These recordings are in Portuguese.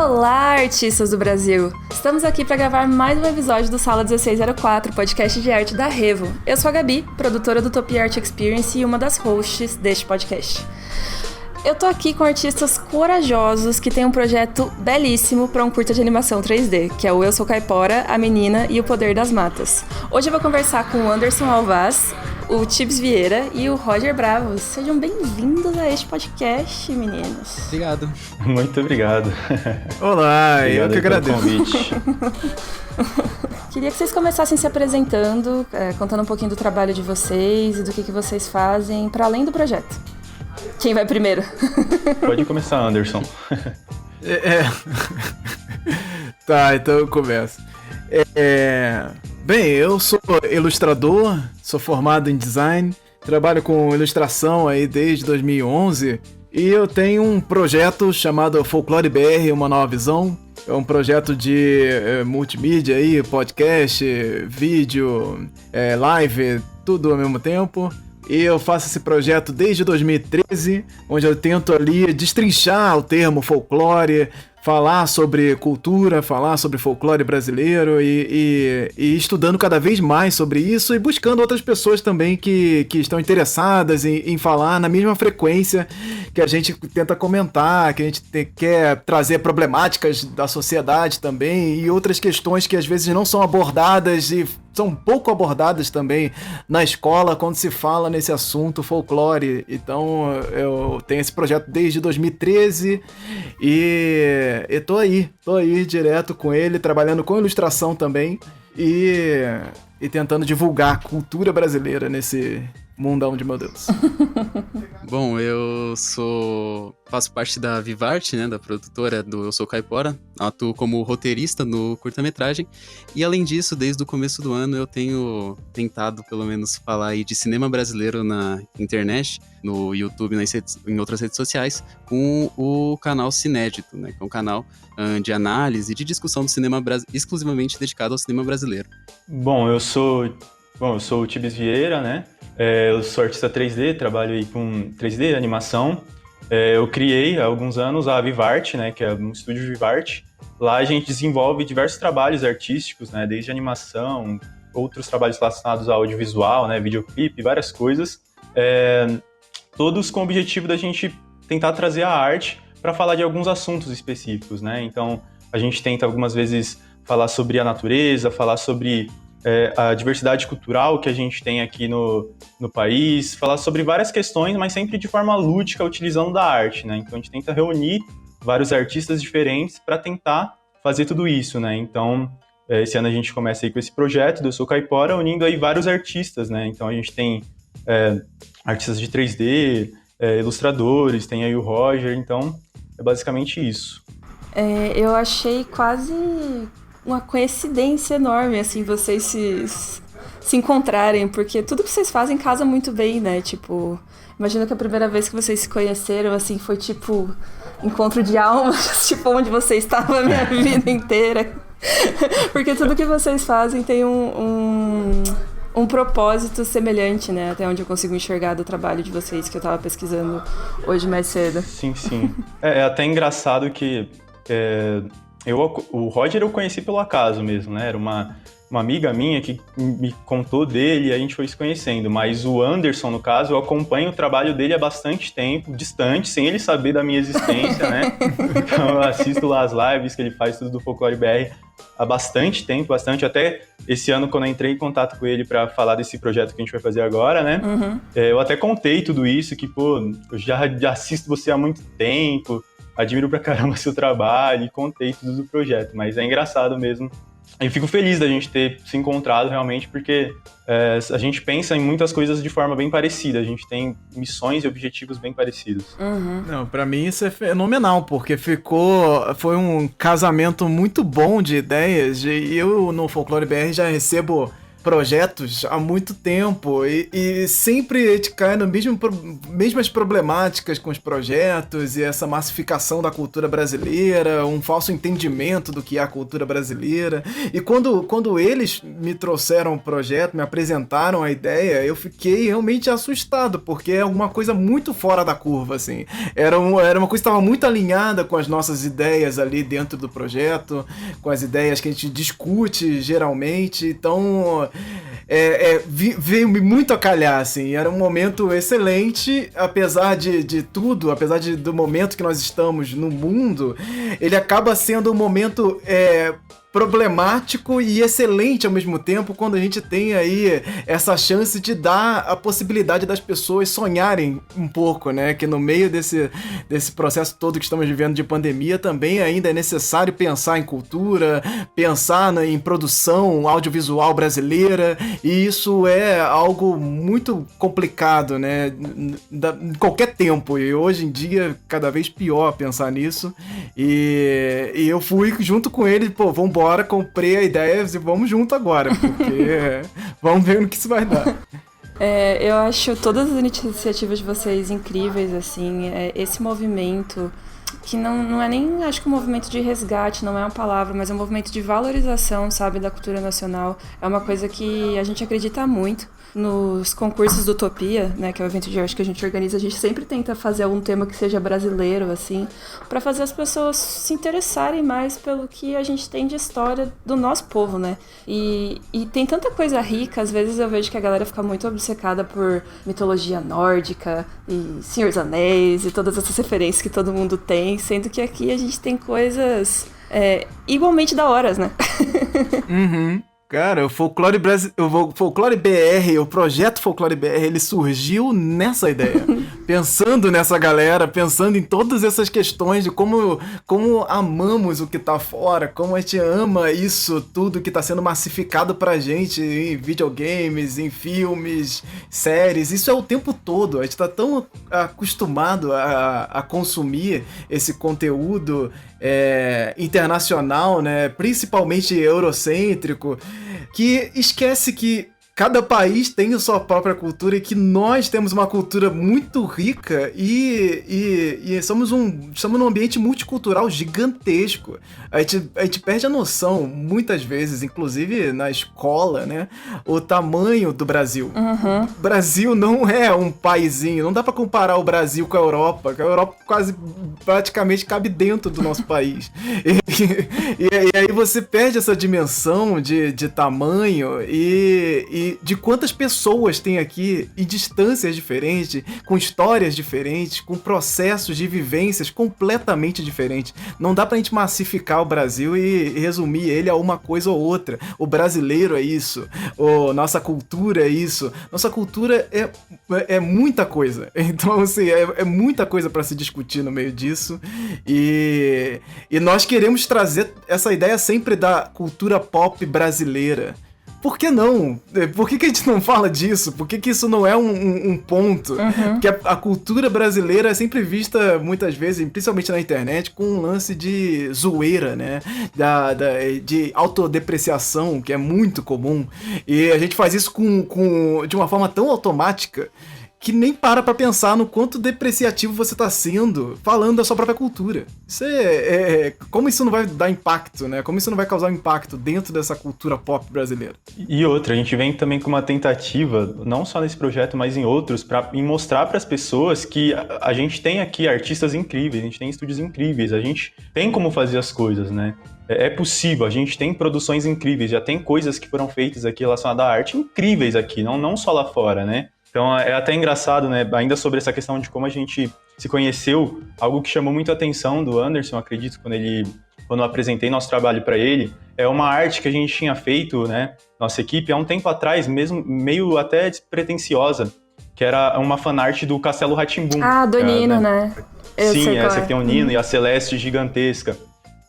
Olá, artistas do Brasil! Estamos aqui para gravar mais um episódio do Sala 1604, podcast de arte da Revo. Eu sou a Gabi, produtora do Utopia Art Experience e uma das hosts deste podcast. Eu tô aqui com artistas corajosos que têm um projeto belíssimo para um curta de animação 3D, que é o Eu Sou Caipora, A Menina e o Poder das Matas. Hoje eu vou conversar com o Anderson Alvaz, o Tibs Vieira e o Roger Bravo. Sejam bem-vindos a este podcast, meninos. Obrigado. Muito obrigado. Olá, obrigado eu que agradeço. Pelo convite. Queria que vocês começassem se apresentando, contando um pouquinho do trabalho de vocês e do que vocês fazem para além do projeto. Quem vai primeiro? Pode começar, Anderson. Tá, então eu começo. Bem, eu sou ilustrador, sou formado em design, trabalho com ilustração aí desde 2011 e eu tenho um projeto chamado Folclore BR, Uma Nova Visão. É um projeto de multimídia aí, podcast, vídeo, live, tudo ao mesmo tempo. E eu faço esse projeto desde 2013, onde eu tento ali destrinchar o termo folclore, falar sobre cultura, falar sobre folclore brasileiro e estudando cada vez mais sobre isso e buscando outras pessoas também que estão interessadas em falar na mesma frequência que a gente tenta comentar, que a gente quer trazer problemáticas da sociedade também e outras questões que às vezes não são abordadas e são pouco abordadas também na escola quando se fala nesse assunto folclore. Então eu tenho esse projeto desde 2013 e tô aí direto com ele, trabalhando com ilustração também e tentando divulgar a cultura brasileira nesse mundão de meu Deus. Bom, eu faço parte da Vivarte, né, da produtora do Eu Sou Caipora, atuo como roteirista no curta-metragem, e além disso, desde o começo do ano eu tenho tentado, pelo menos, falar aí de cinema brasileiro na internet, no YouTube, em outras redes sociais, com o canal Cinédito, né, que é um canal de análise e de discussão do cinema exclusivamente dedicado ao cinema brasileiro. Bom, eu sou o Tibs Vieira, né? Eu sou artista 3D, trabalho aí com 3D, animação. Eu criei há alguns anos a Vivarte, né, que é um estúdio Vivarte. Lá a gente desenvolve diversos trabalhos artísticos, né, desde animação, outros trabalhos relacionados ao audiovisual, né, videoclipe, várias coisas. Todos com o objetivo da gente tentar trazer a arte para falar de alguns assuntos específicos, né? Então a gente tenta algumas vezes falar sobre a natureza, falar sobre a diversidade cultural que a gente tem aqui no país, falar sobre várias questões, mas sempre de forma lúdica, utilizando da arte, né? Então a gente tenta reunir vários artistas diferentes para tentar fazer tudo isso, né? Então esse ano a gente começa aí com esse projeto do Eu Sou Caipora, unindo aí vários artistas, né? Então a gente tem artistas de 3D, ilustradores, tem aí o Roger, então é basicamente isso. Eu achei quase uma coincidência enorme, assim, vocês se encontrarem, porque tudo que vocês fazem casa muito bem, né? Tipo, imagino que a primeira vez que vocês se conheceram, assim, foi tipo encontro de almas, tipo, onde você estava a minha vida inteira. Porque tudo que vocês fazem tem um propósito semelhante, né? Até onde eu consigo enxergar do trabalho de vocês, que eu tava pesquisando hoje mais cedo. Sim. É até engraçado que o Roger eu conheci pelo acaso mesmo, né? Era uma amiga minha que me contou dele e a gente foi se conhecendo. Mas o Anderson, no caso, eu acompanho o trabalho dele há bastante tempo, distante, sem ele saber da minha existência, né? Então eu assisto lá as lives que ele faz, tudo do Folclore BR, há bastante tempo, até esse ano, quando eu entrei em contato com ele para falar desse projeto que a gente vai fazer agora, né? Uhum. Eu até contei tudo isso, que, pô, eu já assisto você há muito tempo, admiro pra caramba seu trabalho e contei tudo do projeto, mas é engraçado mesmo. Eu fico feliz da gente ter se encontrado realmente, porque a gente pensa em muitas coisas de forma bem parecida, a gente tem missões e objetivos bem parecidos. Uhum. Não, pra mim isso é fenomenal, porque foi um casamento muito bom de ideias, e eu no Folclore BR já recebo projetos há muito tempo e sempre a gente cai nas mesmas problemáticas com os projetos e essa massificação da cultura brasileira, um falso entendimento do que é a cultura brasileira. E quando eles me trouxeram o projeto, me apresentaram a ideia, eu fiquei realmente assustado, porque é alguma coisa muito fora da curva, assim. Era uma coisa que estava muito alinhada com as nossas ideias ali dentro do projeto, com as ideias que a gente discute geralmente, então veio muito a calhar, assim, era um momento excelente, apesar de tudo, apesar do momento que nós estamos no mundo, ele acaba sendo um momento problemático e excelente ao mesmo tempo, quando a gente tem aí essa chance de dar a possibilidade das pessoas sonharem um pouco, né? Que no meio desse processo todo que estamos vivendo de pandemia, também ainda é necessário pensar em cultura, pensar em produção audiovisual brasileira, e isso é algo muito complicado, né? Em qualquer tempo, e hoje em dia cada vez pior pensar nisso, e eu fui junto com ele, vambora, comprei a ideia e vamos junto agora, porque vamos ver no que isso vai dar. Eu acho todas as iniciativas de vocês incríveis, assim, esse movimento, que não é nem, acho que um movimento de resgate, não é uma palavra, mas é um movimento de valorização, sabe, da cultura nacional, é uma coisa que a gente acredita muito. Nos concursos do Utopia, né, que é o evento de arte que a gente organiza, a gente sempre tenta fazer algum tema que seja brasileiro, assim, para fazer as pessoas se interessarem mais pelo que a gente tem de história do nosso povo, né? E tem tanta coisa rica, às vezes eu vejo que a galera fica muito obcecada por mitologia nórdica e Senhor dos Anéis e todas essas referências que todo mundo tem, sendo que aqui a gente tem coisas igualmente da horas, né? Uhum. Cara, o Folclore BR, o projeto Folclore BR, ele surgiu nessa ideia. Pensando nessa galera, pensando em todas essas questões de como amamos o que tá fora, como a gente ama isso tudo que tá sendo massificado pra gente em videogames, em filmes, séries. Isso é o tempo todo. A gente tá tão acostumado a consumir esse conteúdo internacional, né? Principalmente eurocêntrico, que esquece que cada país tem a sua própria cultura e que nós temos uma cultura muito rica e estamos num ambiente multicultural gigantesco. A gente perde a noção, muitas vezes, inclusive na escola, né? O tamanho do Brasil. Uhum. O Brasil não é um paizinho, não dá pra comparar o Brasil com a Europa, que a Europa praticamente cabe dentro do nosso país. E aí você perde essa dimensão de tamanho e de quantas pessoas tem aqui em distâncias diferentes, com histórias diferentes, com processos de vivências completamente diferentes. Não dá pra gente massificar o Brasil e resumir ele a uma coisa ou outra. O brasileiro é isso, nossa cultura é isso. Nossa cultura é muita coisa. Então, assim, é muita coisa pra se discutir no meio disso. E nós queremos trazer essa ideia sempre da cultura pop brasileira. Por que não? Por que a gente não fala disso? Por que isso não é um ponto? Uhum. Porque a cultura brasileira é sempre vista, muitas vezes, principalmente na internet, com um lance de zoeira, né? De autodepreciação, que é muito comum. E a gente faz isso de uma forma tão automática que nem para pensar no quanto depreciativo você tá sendo falando da sua própria cultura. Isso como isso não vai dar impacto, né? Como isso não vai causar impacto dentro dessa cultura pop brasileira. E outra, a gente vem também com uma tentativa, não só nesse projeto, mas em outros, em mostrar para as pessoas que a gente tem aqui artistas incríveis, a gente tem estúdios incríveis, a gente tem como fazer as coisas, né? É possível, a gente tem produções incríveis, já tem coisas que foram feitas aqui relacionadas à arte incríveis aqui, não só lá fora, né? Então é até engraçado, né, ainda sobre essa questão de como a gente se conheceu, algo que chamou muito a atenção do Anderson, acredito, quando eu apresentei nosso trabalho para ele, é uma arte que a gente tinha feito, né, nossa equipe, há um tempo atrás, mesmo meio até despretensiosa, que era uma fanart do Castelo Rá-Tim-Bum. Ah, do Nino, né? Sim, essa que tem o Nino e a Celeste gigantesca.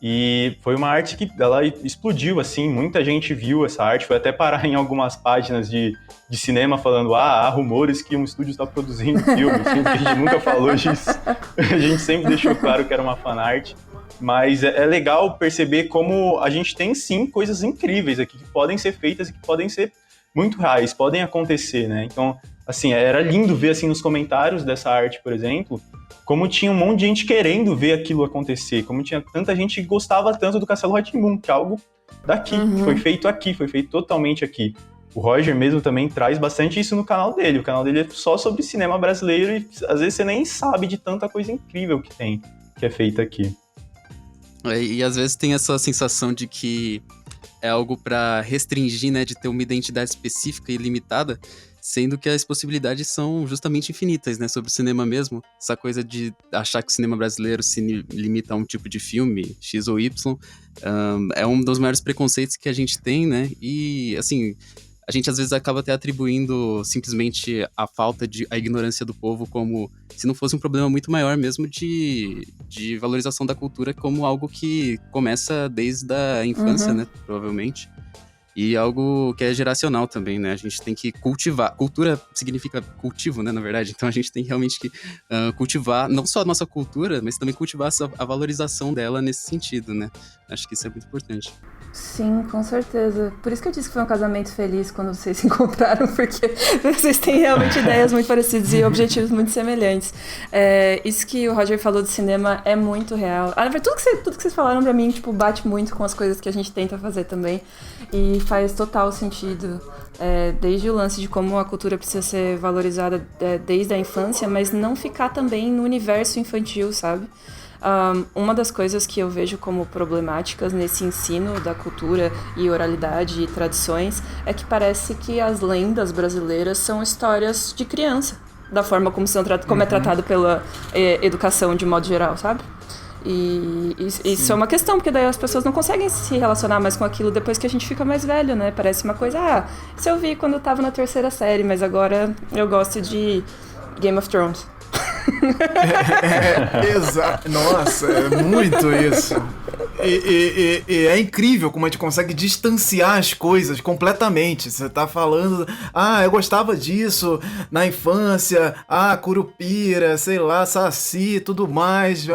E foi uma arte que ela explodiu, assim, muita gente viu essa arte, foi até parar em algumas páginas de cinema falando, há rumores que um estúdio está produzindo filme, assim, porque a gente nunca falou disso. A gente sempre deixou claro que era uma fanart, mas é legal perceber como a gente tem, sim, coisas incríveis aqui que podem ser feitas e que podem ser muito reais, podem acontecer, né? Então, assim, era lindo ver, assim, nos comentários dessa arte, por exemplo, como tinha um monte de gente querendo ver aquilo acontecer, como tinha tanta gente que gostava tanto do Castelo Rá-Tim-Bum, que é algo daqui, que foi feito aqui, foi feito totalmente aqui. O Roger mesmo também traz bastante isso no canal dele. O canal dele é só sobre cinema brasileiro e às vezes você nem sabe de tanta coisa incrível que tem, que é feita aqui. E às vezes tem essa sensação de que é algo pra restringir, né, de ter uma identidade específica e limitada, sendo que as possibilidades são justamente infinitas, né, sobre o cinema mesmo. Essa coisa de achar que o cinema brasileiro se limita a um tipo de filme, X ou Y, é um dos maiores preconceitos que a gente tem, né, e, assim, a gente às vezes acaba até atribuindo simplesmente a ignorância do povo como se não fosse um problema muito maior mesmo de valorização da cultura como algo que começa desde a infância, né, provavelmente. E algo que é geracional também, né? A gente tem que cultivar. Cultura significa cultivo, né? Na verdade. Então a gente tem realmente que cultivar não só a nossa cultura, mas também cultivar a valorização dela nesse sentido, né? Acho que isso é muito importante. Sim, com certeza. Por isso que eu disse que foi um casamento feliz quando vocês se encontraram, porque vocês têm realmente ideias muito parecidas e objetivos muito semelhantes. Isso que o Roger falou do cinema é muito real. Na verdade, tudo que vocês falaram pra mim, tipo, bate muito com as coisas que a gente tenta fazer também. E faz total sentido. Desde o lance de como a cultura precisa ser valorizada desde a infância, mas não ficar também no universo infantil, sabe? Uma das coisas que eu vejo como problemáticas nesse ensino da cultura e oralidade e tradições é que parece que as lendas brasileiras são histórias de criança, da forma como é tratado pela educação de modo geral, sabe? E isso é uma questão, porque daí as pessoas não conseguem se relacionar mais com aquilo depois que a gente fica mais velho, né? Parece uma coisa, isso eu vi quando eu tava na 3ª série, mas agora eu gosto de Game of Thrones. Exato. Nossa, é muito isso. E é incrível como a gente consegue distanciar as coisas completamente. Você tá falando, eu gostava disso na infância, Curupira, sei lá, Saci, tudo mais.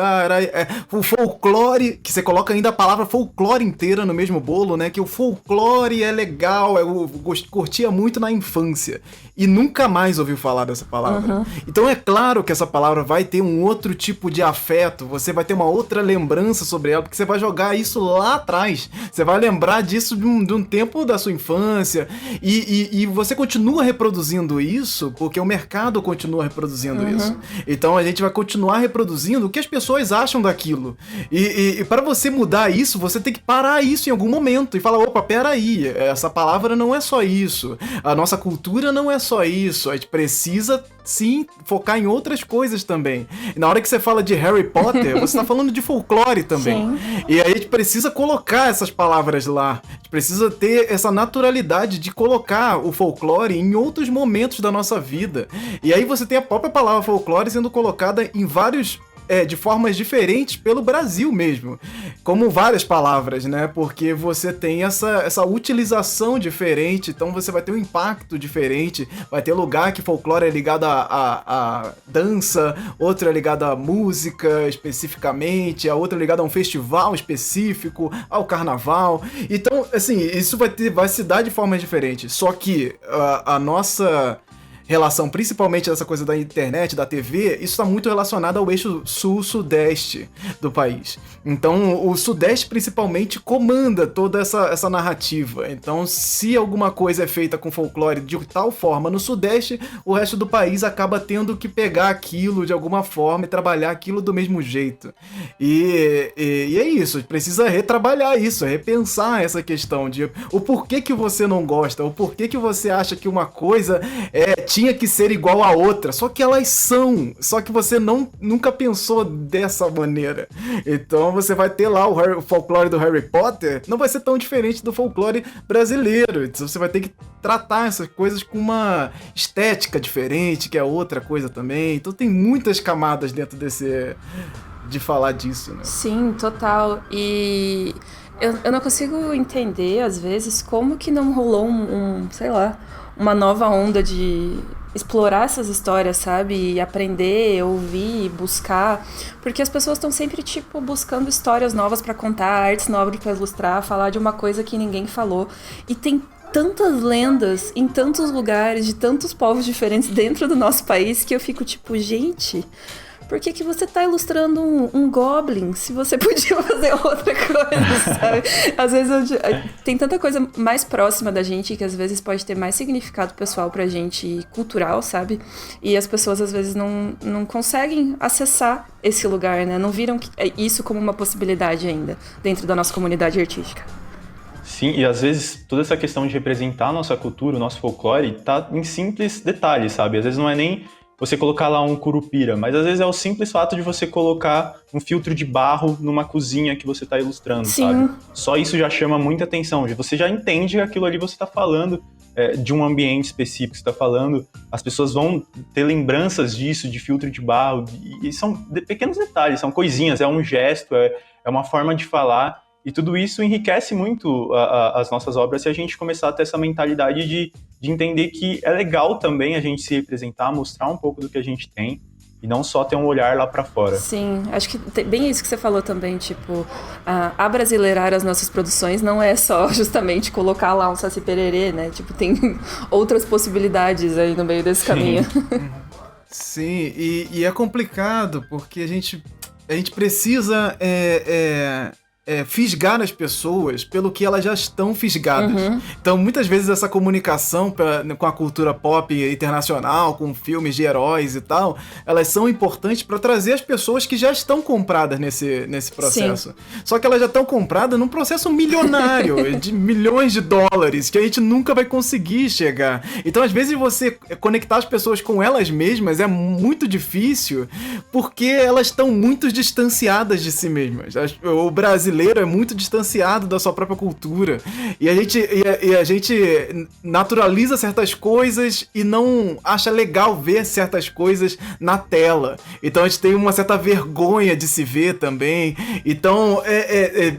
O folclore, que você coloca ainda a palavra folclore inteira no mesmo bolo, né? Que o folclore é legal, eu curtia muito na infância. E nunca mais ouviu falar dessa palavra. Então é claro que essa palavra vai ter um outro tipo de afeto, você vai ter uma outra lembrança sobre ela, porque você vai jogar isso lá atrás, você vai lembrar disso de um tempo da sua infância, e você continua reproduzindo isso, porque o mercado continua reproduzindo isso. Então a gente vai continuar reproduzindo o que as pessoas acham daquilo. E para você mudar isso, você tem que parar isso em algum momento e falar, opa, peraí, essa palavra não é só isso, a nossa cultura não é só isso, a gente precisa sim focar em outras coisas também. E na hora que você fala de Harry Potter, você tá falando de folclore também. Sim. E aí a gente precisa colocar essas palavras lá. A gente precisa ter essa naturalidade de colocar o folclore em outros momentos da nossa vida. E aí você tem a própria palavra folclore sendo colocada em vários de formas diferentes pelo Brasil mesmo, como várias palavras, né? Porque você tem essa utilização diferente, então você vai ter um impacto diferente, vai ter lugar que folclore é ligado a dança, outro é ligado à música especificamente, a outra é ligado a um festival específico, ao carnaval. Então, assim, isso vai se dar de formas diferentes, só que a nossa relação, principalmente dessa coisa da internet, da TV, isso está muito relacionado ao eixo sul-sudeste do país. Então, o sudeste principalmente comanda toda essa narrativa. Então, se alguma coisa é feita com folclore de tal forma no sudeste, o resto do país acaba tendo que pegar aquilo de alguma forma e trabalhar aquilo do mesmo jeito. E é isso, precisa retrabalhar isso, repensar essa questão de o porquê que você não gosta, o porquê que você acha que uma coisa tinha que ser igual a outra, só que elas são, só que você nunca pensou dessa maneira. Então você vai ter lá o folclore do Harry Potter, não vai ser tão diferente do folclore brasileiro, então você vai ter que tratar essas coisas com uma estética diferente, que é outra coisa também. Então tem muitas camadas dentro de falar disso, né? Sim, total. E eu não consigo entender, às vezes, como que não rolou sei lá, uma nova onda de explorar essas histórias, sabe? E aprender, ouvir, buscar. Porque as pessoas estão sempre, tipo, buscando histórias novas pra contar, artes novas pra ilustrar, falar de uma coisa que ninguém falou. E tem tantas lendas em tantos lugares, de tantos povos diferentes dentro do nosso país, que eu fico tipo, gente, por que você tá ilustrando um Goblin se você podia fazer outra coisa, sabe? Às vezes tem tanta coisa mais próxima da gente que às vezes pode ter mais significado pessoal pra gente e cultural, sabe? E as pessoas às vezes não conseguem acessar esse lugar, né? Não viram isso como uma possibilidade ainda dentro da nossa comunidade artística. Sim, e às vezes toda essa questão de representar a nossa cultura, o nosso folclore, tá em simples detalhes, sabe? Às vezes não é nem você colocar lá um curupira, mas às vezes é o simples fato de você colocar um filtro de barro numa cozinha que você está ilustrando, Sim. sabe? Só isso já chama muita atenção, você já entende que aquilo ali você está falando de um ambiente específico, você está falando, as pessoas vão ter lembranças disso, de filtro de barro, e são pequenos detalhes, são coisinhas, é um gesto, é uma forma de falar, e tudo isso enriquece muito as nossas obras se a gente começar a ter essa mentalidade de entender que é legal também a gente se representar, mostrar um pouco do que a gente tem e não só ter um olhar lá pra fora. Sim, acho que bem isso que você falou também, tipo, abrasileirar as nossas produções não é só justamente colocar lá um Saci Pererê, né? Tipo, tem outras possibilidades aí no meio desse caminho. Sim, e é complicado porque a gente precisa fisgar as pessoas pelo que elas já estão fisgadas. Uhum. Então, muitas vezes essa comunicação com a cultura pop internacional, com filmes de heróis e tal, elas são importantes para trazer as pessoas que já estão compradas nesse processo. Sim. Só que elas já estão compradas num processo milionário, de milhões de dólares, que a gente nunca vai conseguir chegar. Então, às vezes, você conectar as pessoas com elas mesmas é muito difícil, porque elas estão muito distanciadas de si mesmas. O brasileiro é muito distanciado da sua própria cultura. E a gente naturaliza certas coisas e não acha legal ver certas coisas na tela. Então a gente tem uma certa vergonha de se ver também. Então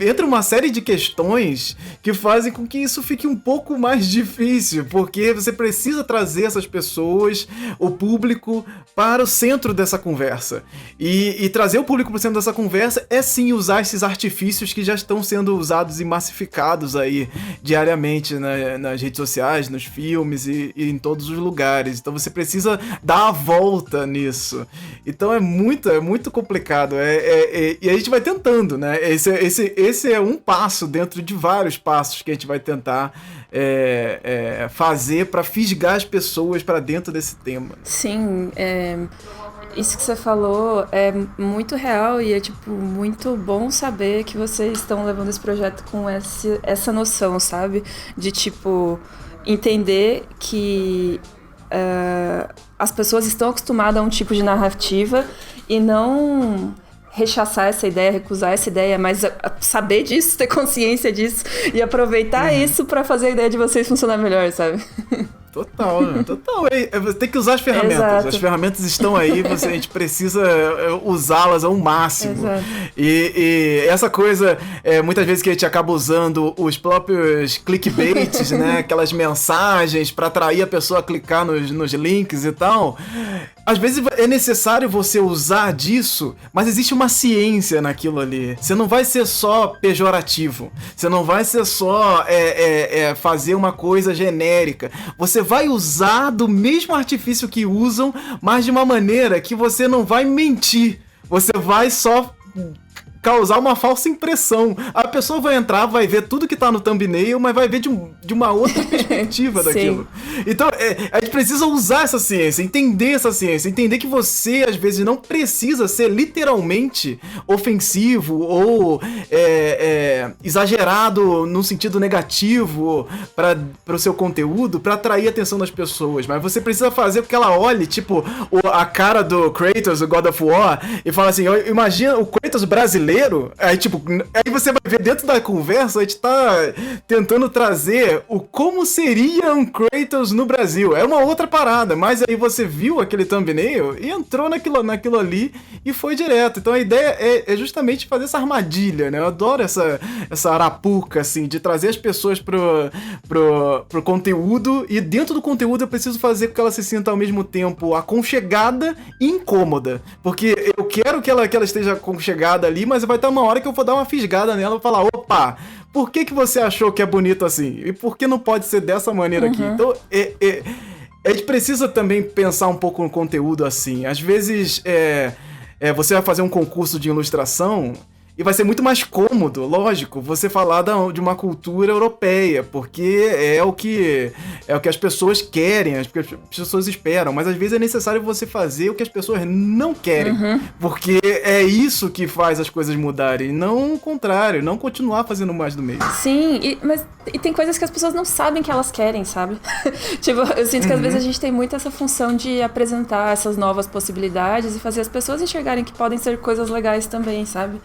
entra uma série de questões que fazem com que isso fique um pouco mais difícil, porque você precisa trazer essas pessoas, o público, para o centro dessa conversa. E trazer o público para o centro dessa conversa é sim usar esses artifícios que já estão sendo usados e massificados aí diariamente nas redes sociais, nos filmes e em todos os lugares. Então você precisa dar a volta nisso. Então é muito complicado. E a gente vai tentando, né? Esse é um passo dentro de vários passos que a gente vai tentar fazer para fisgar as pessoas para dentro desse tema. Sim, isso que você falou é muito real e é, tipo, muito bom saber que vocês estão levando esse projeto com essa noção, sabe? De, tipo, entender que as pessoas estão acostumadas a um tipo de narrativa e não rechaçar essa ideia, recusar essa ideia, mas saber disso, ter consciência disso e aproveitar isso pra fazer a ideia de vocês funcionar melhor, sabe? Total. Você tem que usar as ferramentas. Exato. As ferramentas estão aí, a gente precisa usá-las ao máximo. Exato. E essa coisa, muitas vezes que a gente acaba usando os próprios clickbaits, né? Aquelas mensagens para atrair a pessoa a clicar nos links e tal. Às vezes é necessário você usar disso, mas existe uma ciência naquilo ali. Você não vai ser só pejorativo. Você não vai ser só fazer uma coisa genérica. Você vai usar do mesmo artifício que usam, mas de uma maneira que você não vai mentir. Você vai só causar uma falsa impressão. A pessoa vai entrar, vai ver tudo que tá no thumbnail, mas vai ver de uma outra perspectiva daquilo. Então, a gente precisa usar essa ciência, entender essa ciência, entender que você, às vezes, não precisa ser literalmente ofensivo ou exagerado no sentido negativo para o seu conteúdo, para atrair a atenção das pessoas, mas você precisa fazer com que ela olhe, tipo, a cara do Kratos, o God of War, e fala assim, imagina o Kratos brasileiro. Aí, tipo, aí você vai ver dentro da conversa, a gente tá tentando trazer como seria um Kratos no Brasil. É uma outra parada, mas aí você viu aquele thumbnail e entrou naquilo ali e foi direto. Então a ideia é justamente fazer essa armadilha, né? Eu adoro essa arapuca, assim, de trazer as pessoas pro conteúdo, e dentro do conteúdo eu preciso fazer com que ela se sinta ao mesmo tempo aconchegada e incômoda. Porque eu quero que ela esteja aconchegada ali, mas vai estar uma hora que eu vou dar uma fisgada nela e falar, opa, por que você achou que é bonito assim? E por que não pode ser dessa maneira aqui? Então, a gente precisa também pensar um pouco no conteúdo assim. Às vezes, você vai fazer um concurso de ilustração e vai ser muito mais cômodo, lógico, você falar de uma cultura europeia, porque é o que as pessoas querem, as pessoas esperam, mas às vezes é necessário você fazer o que as pessoas não querem, porque é isso que faz as coisas mudarem, não o contrário, não continuar fazendo mais do mesmo. Sim, mas tem coisas que as pessoas não sabem que elas querem, sabe? Tipo, eu sinto que às vezes a gente tem muito essa função de apresentar essas novas possibilidades e fazer as pessoas enxergarem que podem ser coisas legais também, sabe?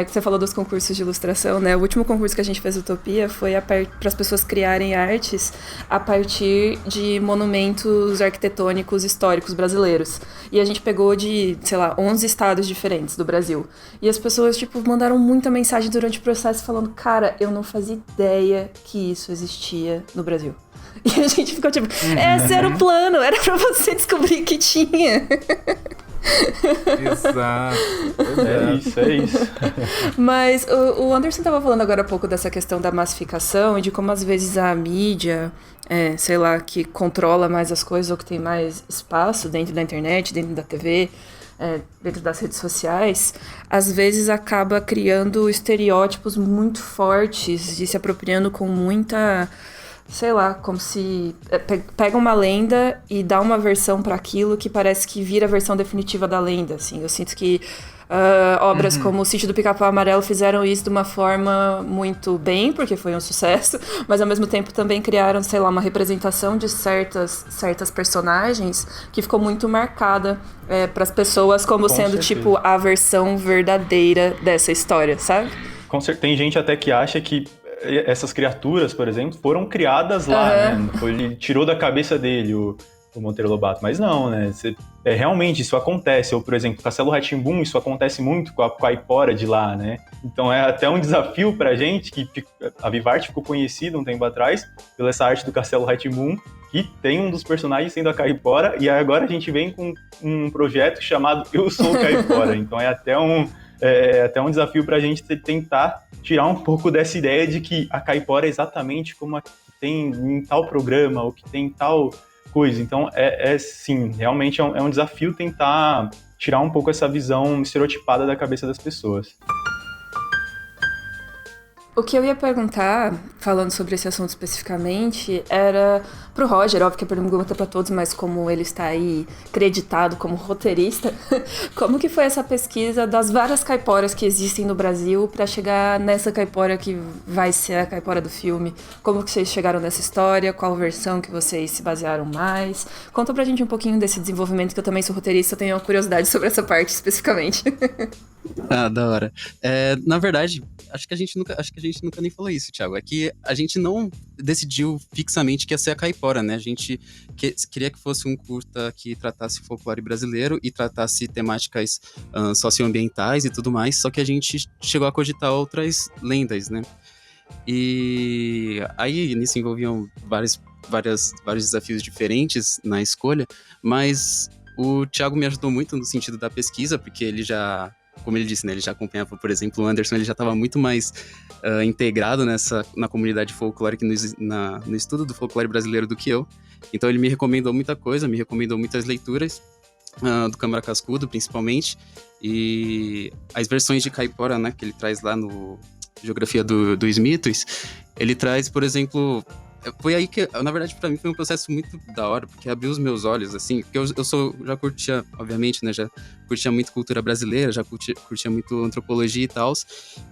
Que você falou dos concursos de ilustração, né? O último concurso que a gente fez Utopia foi para as pessoas criarem artes a partir de monumentos arquitetônicos históricos brasileiros. E a gente pegou de, sei lá, 11 estados diferentes do Brasil. E as pessoas, tipo, mandaram muita mensagem durante o processo falando, cara, eu não fazia ideia que isso existia no Brasil. E a gente ficou tipo, esse era o plano, era pra você descobrir que tinha. Exato. É isso. Mas o Anderson estava falando agora há pouco dessa questão da massificação e de como às vezes a mídia, sei lá, que controla mais as coisas ou que tem mais espaço dentro da internet, dentro da TV, dentro das redes sociais, às vezes acaba criando estereótipos muito fortes e se apropriando com muita... sei lá, como se pega uma lenda e dá uma versão para aquilo que parece que vira a versão definitiva da lenda, assim. Eu sinto que obras como O Sítio do Pica-Pau Amarelo fizeram isso de uma forma muito bem, porque foi um sucesso, mas ao mesmo tempo também criaram, sei lá, uma representação de certas personagens que ficou muito marcada para as pessoas como sendo, tipo, a versão verdadeira dessa história, sabe? Tem gente até que acha que essas criaturas, por exemplo, foram criadas lá, né? Ele tirou da cabeça dele o Monteiro Lobato. Mas não, né? Realmente isso acontece. Ou, por exemplo, Castelo Rá-Tim-Bum, isso acontece muito com a caipora de lá, né? Então é até um desafio pra gente, que a Vivarte ficou conhecida um tempo atrás pela essa arte do Castelo Rá-Tim-Bum, que tem um dos personagens sendo a caipora, e agora a gente vem com um projeto chamado Eu Sou Caipora. Então é até um desafio pra gente tentar tirar um pouco dessa ideia de que a caipora é exatamente como a que tem em tal programa ou que tem tal coisa. Então, sim, realmente é um desafio tentar tirar um pouco essa visão estereotipada da cabeça das pessoas. O que eu ia perguntar, falando sobre esse assunto especificamente, era pro Roger, óbvio que a pergunta é pra todos, mas como ele está aí creditado como roteirista, como que foi essa pesquisa das várias caiporas que existem no Brasil pra chegar nessa caipora que vai ser a caipora do filme? Como que vocês chegaram nessa história? Qual versão que vocês se basearam mais? Conta pra gente um pouquinho desse desenvolvimento, que eu também sou roteirista, eu tenho uma curiosidade sobre essa parte especificamente. Ah, da hora. Na verdade, acho que a gente nunca nem falou isso, Thiago. É que a gente não decidiu fixamente que ia ser a caipora, né? A gente queria que fosse um curta que tratasse folclore brasileiro e tratasse temáticas socioambientais e tudo mais, só que a gente chegou a cogitar outras lendas, né? E aí nisso envolviam vários desafios diferentes na escolha, mas o Thiago me ajudou muito no sentido da pesquisa, porque ele já... Como ele disse, né, ele já acompanhava, por exemplo, o Anderson, ele já estava muito mais integrado na comunidade folclórica, no estudo do folclore brasileiro do que eu. Então ele me recomendou muita coisa, me recomendou muitas leituras, do Câmara Cascudo, principalmente, e as versões de caipora, né, que ele traz lá no Geografia dos Mitos, ele traz, por exemplo... Foi aí que, na verdade, pra mim foi um processo muito da hora, porque abriu os meus olhos, assim, porque eu já curtia, obviamente, né, já curtia muito cultura brasileira, já curtia muito antropologia e tal,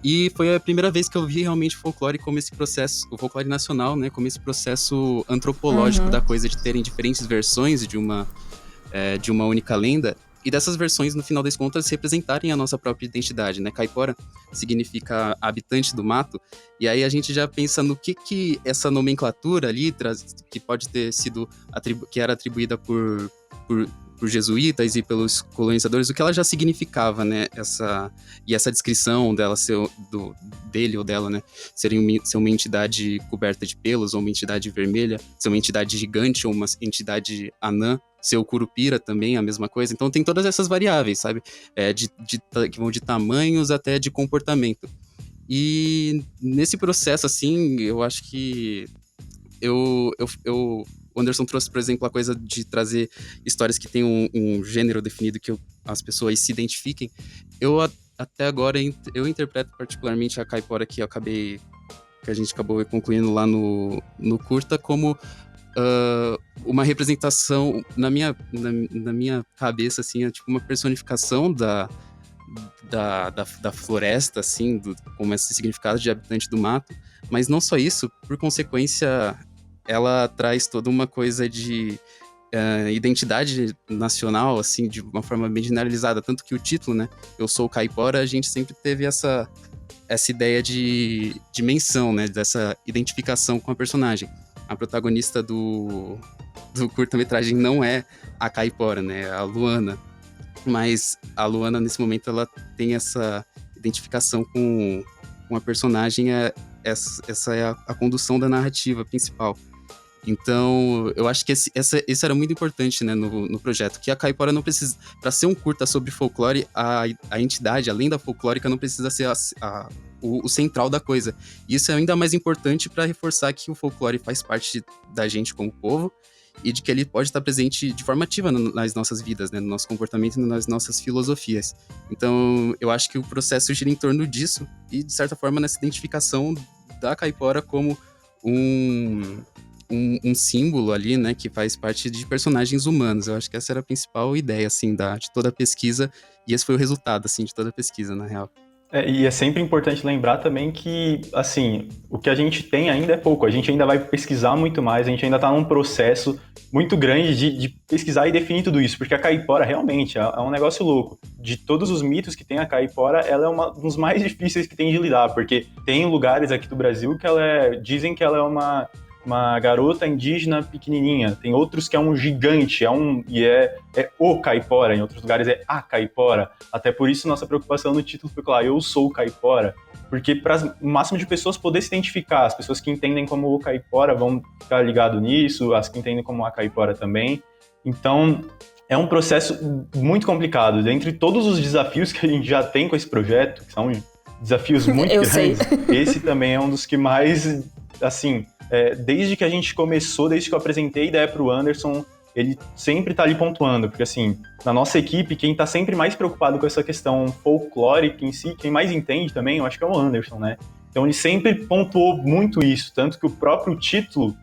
e foi a primeira vez que eu vi realmente o folclore como esse processo, o folclore nacional, né, como esse processo antropológico da coisa, de terem diferentes versões de uma única lenda, e dessas versões, no final das contas, representarem a nossa própria identidade, né? Caipora significa habitante do mato, e aí a gente já pensa no que essa nomenclatura ali, que pode ter sido, que era atribuída por jesuítas e pelos colonizadores, o que ela já significava, né? Essa descrição dela dele ou dela, né? Ser uma entidade coberta de pelos, ou uma entidade vermelha, ser uma entidade gigante ou uma entidade anã, ser o curupira também, a mesma coisa. Então tem todas essas variáveis, sabe? Que vão de tamanhos até de comportamento. E nesse processo, assim, eu acho que o Anderson trouxe, por exemplo, a coisa de trazer histórias que têm um gênero definido que as pessoas se identifiquem. Até agora, eu interpreto particularmente a caipora que a gente acabou concluindo lá no curta como uma representação, na minha cabeça, assim, é tipo uma personificação da floresta, assim, como esse significado de habitante do mato, mas não só isso, por consequência, ela traz toda uma coisa de identidade nacional, assim, de uma forma bem generalizada, tanto que o título, né, Eu Sou Caipora, a gente sempre teve essa ideia de menção, né, dessa identificação com a personagem. A protagonista do curta-metragem não é a caipora, né, é a Luana. Mas a Luana, nesse momento, ela tem essa identificação com a personagem, essa é a condução da narrativa principal. Então, eu acho que isso era muito importante, né, no projeto, que a caipora não precisa, para ser um curta sobre folclore, a entidade, além da folclórica, não precisa ser o central da coisa. E isso é ainda mais importante para reforçar que o folclore faz parte da gente como povo, e de que ele pode estar presente de forma ativa nas nossas vidas, né, no nosso comportamento e nas nossas filosofias. Então, eu acho que o processo gira em torno disso e, de certa forma, nessa identificação da caipora como um símbolo ali, né, que faz parte de personagens humanos. Eu acho que essa era a principal ideia, assim, de toda a pesquisa, e esse foi o resultado, assim, de toda a pesquisa, na real. E é sempre importante lembrar também que, assim, o que a gente tem ainda é pouco. A gente ainda vai pesquisar muito mais, a gente ainda está num processo muito grande de pesquisar e definir tudo isso, porque a caipora realmente é um negócio louco. De todos os mitos que tem a caipora, ela é um dos mais difíceis que tem de lidar, porque tem lugares aqui do Brasil que dizem que ela é uma garota indígena pequenininha, tem outros que é um gigante, é o caipora, em outros lugares é a caipora. Até por isso nossa preocupação no título foi claro, eu sou caipora, porque para o máximo de pessoas poder se identificar, as pessoas que entendem como o caipora vão ficar ligado nisso, as que entendem como a caipora também. Então, é um processo muito complicado. Dentre todos os desafios que a gente já tem com esse projeto, que são desafios muito grandes, esse também é um dos que mais, assim, desde que a gente começou, desde que eu apresentei a ideia para o Anderson, ele sempre tá ali pontuando, porque assim, na nossa equipe, quem tá sempre mais preocupado com essa questão folclórica em si, quem mais entende também, eu acho que é o Anderson, né? Então ele sempre pontuou muito isso, tanto que o próprio título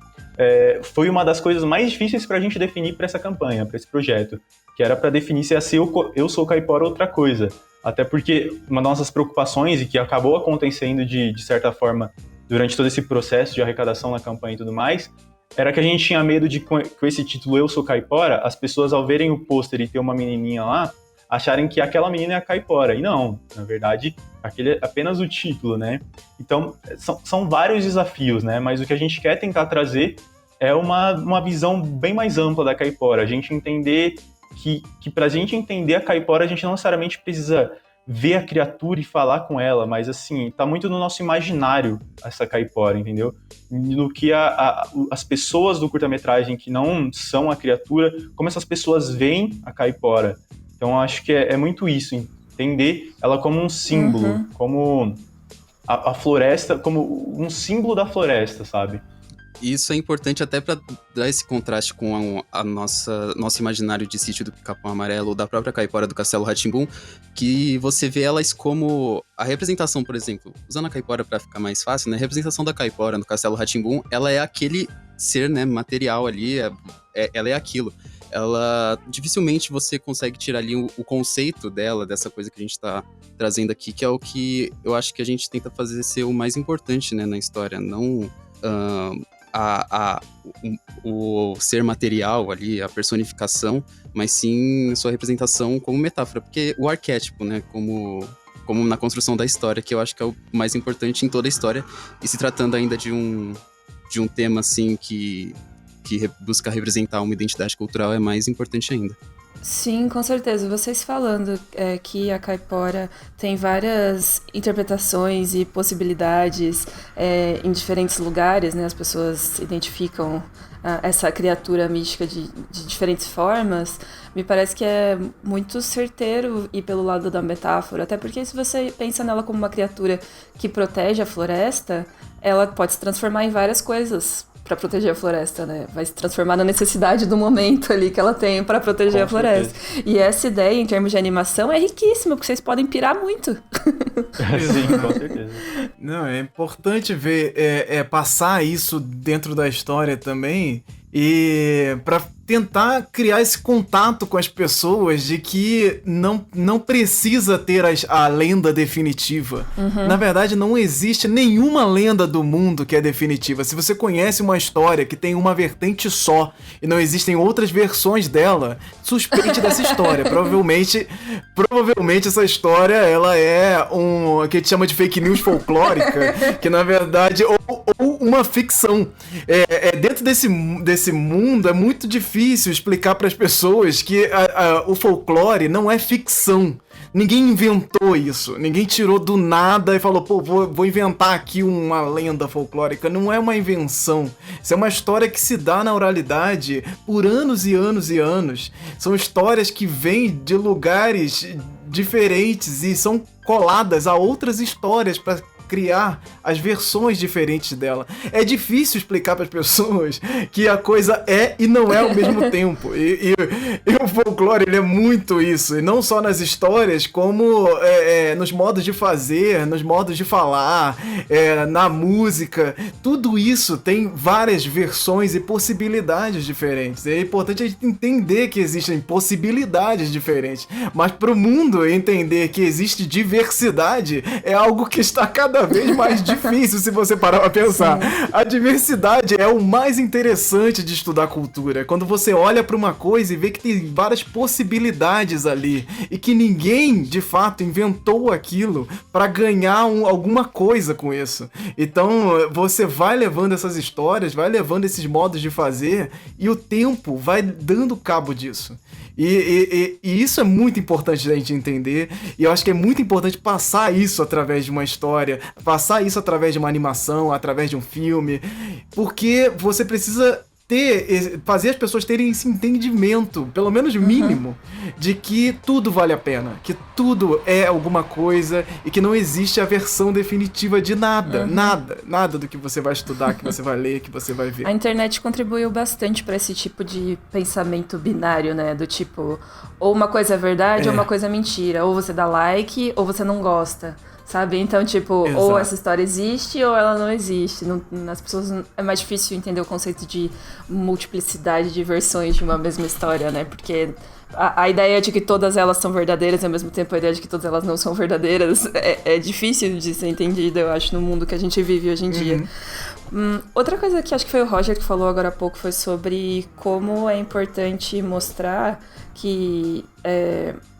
foi uma das coisas mais difíceis pra gente definir para essa campanha, para esse projeto, que era para definir se ia ser Eu Sou Caipora ou outra coisa. Até porque uma das nossas preocupações, e que acabou acontecendo de certa forma durante todo esse processo de arrecadação na campanha e tudo mais, era que a gente tinha medo de, com esse título Eu Sou Caipora, as pessoas ao verem o pôster e ter uma menininha lá, acharem que aquela menina é a caipora. E não, na verdade, aquele é apenas o título, né? Então, são vários desafios, né? Mas o que a gente quer tentar trazer é uma visão bem mais ampla da caipora. A gente entender que pra gente entender a caipora, a gente não necessariamente precisa ver a criatura e falar com ela, mas assim, tá muito no nosso imaginário essa caipora, entendeu? No que as pessoas do curta-metragem que não são a criatura, como essas pessoas veem a caipora. Então acho que é muito isso, entender ela como um símbolo, como a floresta, como um símbolo da floresta, sabe? Isso é importante até para dar esse contraste com a nosso imaginário de Sítio do Pica-Pau Amarelo ou da própria caipora do Castelo Rá-Tim-Bum, que você vê elas como a representação, por exemplo, usando a caipora para ficar mais fácil, né? A representação da caipora no Castelo Rá-Tim-Bum, ela é aquele ser, né, material ali, ela é aquilo. Ela, dificilmente você consegue tirar ali o conceito dela, dessa coisa que a gente tá trazendo aqui, que é o que eu acho que a gente tenta fazer ser o mais importante, né, na história, não o ser material ali, a personificação, mas sim a sua representação como metáfora, porque o arquétipo, né, como na construção da história, que eu acho que é o mais importante em toda a história, e se tratando ainda de um tema, assim, que busca representar uma identidade cultural, é mais importante ainda. Sim, com certeza. Vocês falando que a caipora tem várias interpretações e possibilidades em diferentes lugares, né? As pessoas identificam essa criatura mística de diferentes formas. Me parece que é muito certeiro ir pelo lado da metáfora, até porque se você pensa nela como uma criatura que protege a floresta, ela pode se transformar em várias coisas para proteger a floresta, né? Vai se transformar na necessidade do momento ali que ela tem para proteger a floresta. E essa ideia, em termos de animação, é riquíssima, porque vocês podem pirar muito. Sim, com certeza. Não, é importante ver, passar isso dentro da história também, e para tentar criar esse contato com as pessoas de que não precisa ter a lenda definitiva. Na verdade, não existe nenhuma lenda do mundo que é definitiva. Se você conhece uma história que tem uma vertente só e não existem outras versões dela, suspeite dessa história. Provavelmente essa história ela é o que a gente chama de fake news folclórica, que na verdade ou uma ficção. Dentro desse mundo é muito difícil explicar para as pessoas que o folclore não é ficção. Ninguém inventou isso. Ninguém tirou do nada e falou, pô, vou inventar aqui uma lenda folclórica. Não é uma invenção. Isso é uma história que se dá na oralidade por anos e anos e anos. São histórias que vêm de lugares diferentes e são coladas a outras histórias para criar as versões diferentes dela. É difícil explicar para as pessoas que a coisa é e não é ao mesmo tempo. E o folclore, ele é muito isso. E não só nas histórias, como nos modos de fazer, nos modos de falar, na música. Tudo isso tem várias versões e possibilidades diferentes. É importante a gente entender que existem possibilidades diferentes. Mas para o mundo entender que existe diversidade é algo que está cada vez mais difícil se você parar pra pensar. Sim. A diversidade é o mais interessante de estudar cultura. Quando você olha pra uma coisa e vê que tem várias possibilidades ali e que ninguém, de fato, inventou aquilo pra ganhar alguma coisa com isso. Então, você vai levando essas histórias, vai levando esses modos de fazer e o tempo vai dando cabo disso. E isso é muito importante da gente entender, e eu acho que é muito importante passar isso através de uma história, passar isso através de uma animação, através de um filme, porque você precisa fazer as pessoas terem esse entendimento, pelo menos mínimo, de que tudo vale a pena, que tudo é alguma coisa e que não existe a versão definitiva de nada, nada do que você vai estudar, que você vai ler, que você vai ver. A internet contribuiu bastante para esse tipo de pensamento binário, né, do tipo, ou uma coisa é verdade ou uma coisa é mentira, ou você dá like ou você não gosta. Sabe? Então, tipo, exato, ou essa história existe ou ela não existe. As pessoas é mais difícil entender o conceito de multiplicidade de versões de uma mesma história, né? Porque a ideia de que todas elas são verdadeiras e ao mesmo tempo a ideia de que todas elas não são verdadeiras é difícil de ser entendida, eu acho, no mundo que a gente vive hoje em dia. Outra coisa que acho que foi o Roger que falou agora há pouco foi sobre como é importante mostrar que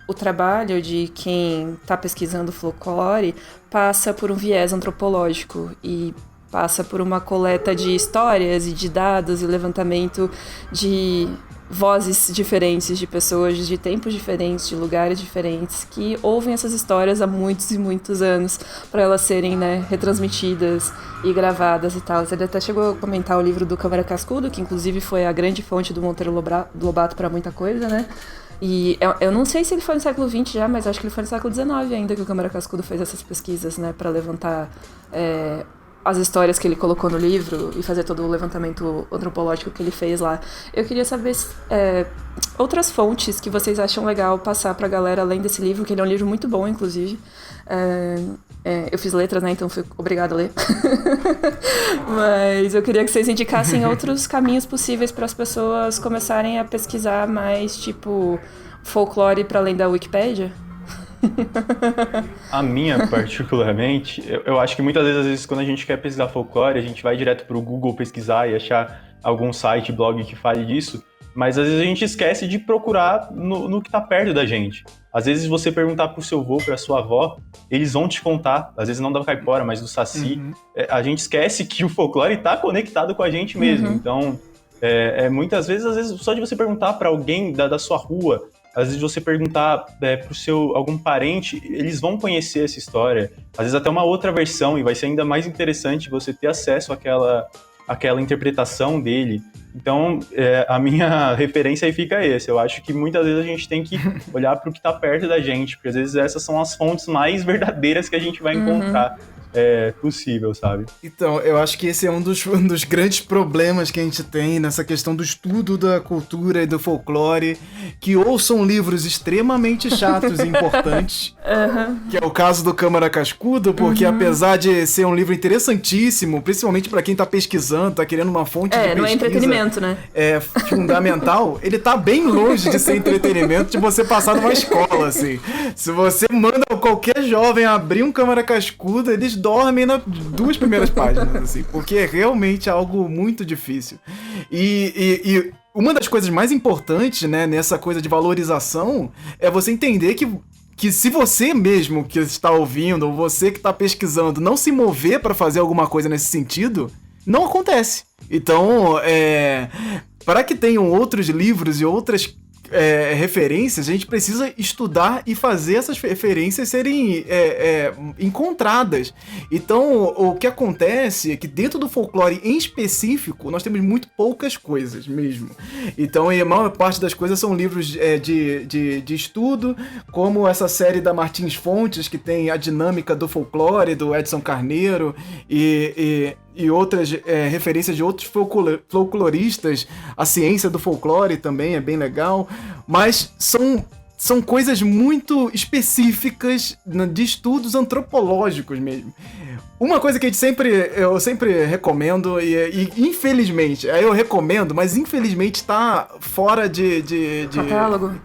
o trabalho de quem está pesquisando folclore passa por um viés antropológico e passa por uma coleta de histórias e de dados e levantamento de vozes diferentes, de pessoas de tempos diferentes, de lugares diferentes, que ouvem essas histórias há muitos e muitos anos para elas serem, né, retransmitidas e gravadas e tal. Ele até chegou a comentar o livro do Câmara Cascudo, que inclusive foi a grande fonte do Monteiro Lobato para muita coisa, né? E eu não sei se ele foi no século XX já, mas acho que ele foi no século XIX ainda que o Câmara Cascudo fez essas pesquisas, né, para levantar as histórias que ele colocou no livro e fazer todo o levantamento antropológico que ele fez lá. Eu queria saber outras fontes que vocês acham legal passar pra galera além desse livro, que ele é um livro muito bom, inclusive. Eu fiz letras, né, então fui obrigada a ler. Mas eu queria que vocês indicassem outros caminhos possíveis para as pessoas começarem a pesquisar mais, tipo, folclore para além da Wikipédia. A minha, particularmente, eu acho que muitas vezes, quando a gente quer pesquisar folclore, a gente vai direto pro Google pesquisar e achar algum site, blog que fale disso, mas às vezes a gente esquece de procurar no que tá perto da gente. Às vezes você perguntar pro seu avô, pra sua avó, eles vão te contar, às vezes não da caipora, mas do saci. A gente esquece que o folclore tá conectado com a gente mesmo, então muitas vezes, às vezes, só de você perguntar pra alguém da sua rua, às vezes você perguntar pro algum parente, eles vão conhecer essa história, às vezes até uma outra versão, e vai ser ainda mais interessante você ter acesso àquela interpretação dele. Então, a minha referência aí fica essa. Eu acho que muitas vezes a gente tem que olhar para o que está perto da gente, porque às vezes essas são as fontes mais verdadeiras que a gente vai encontrar possível, sabe? Então, eu acho que esse é um dos grandes problemas que a gente tem nessa questão do estudo da cultura e do folclore, que ou são livros extremamente chatos e importantes, que é o caso do Câmara Cascudo, porque apesar de ser um livro interessantíssimo, principalmente para quem tá pesquisando, tá querendo uma fonte de pesquisa... não é entretenimento, né? É fundamental, ele tá bem longe de ser entretenimento, de você passar numa escola, assim. Se você manda qualquer jovem abrir um Câmara Cascudo, eles dormem nas 2 primeiras páginas, assim, porque é realmente algo muito difícil. E uma das coisas mais importantes, né, nessa coisa de valorização, é você entender que se você mesmo que está ouvindo, ou você que está pesquisando, não se mover para fazer alguma coisa nesse sentido, não acontece. Então, para que tenham outros livros e outras referências, a gente precisa estudar e fazer essas referências serem encontradas. Então, o que acontece é que dentro do folclore em específico, nós temos muito poucas coisas mesmo. Então, a maior parte das coisas são livros de estudo, como essa série da Martins Fontes, que tem a dinâmica do folclore, do Edson Carneiro, e outras referências de outros folcloristas. A ciência do folclore também é bem legal, mas são coisas muito específicas de estudos antropológicos mesmo. Uma coisa que eu sempre recomendo, e infelizmente, eu recomendo, mas infelizmente tá fora de catálogo.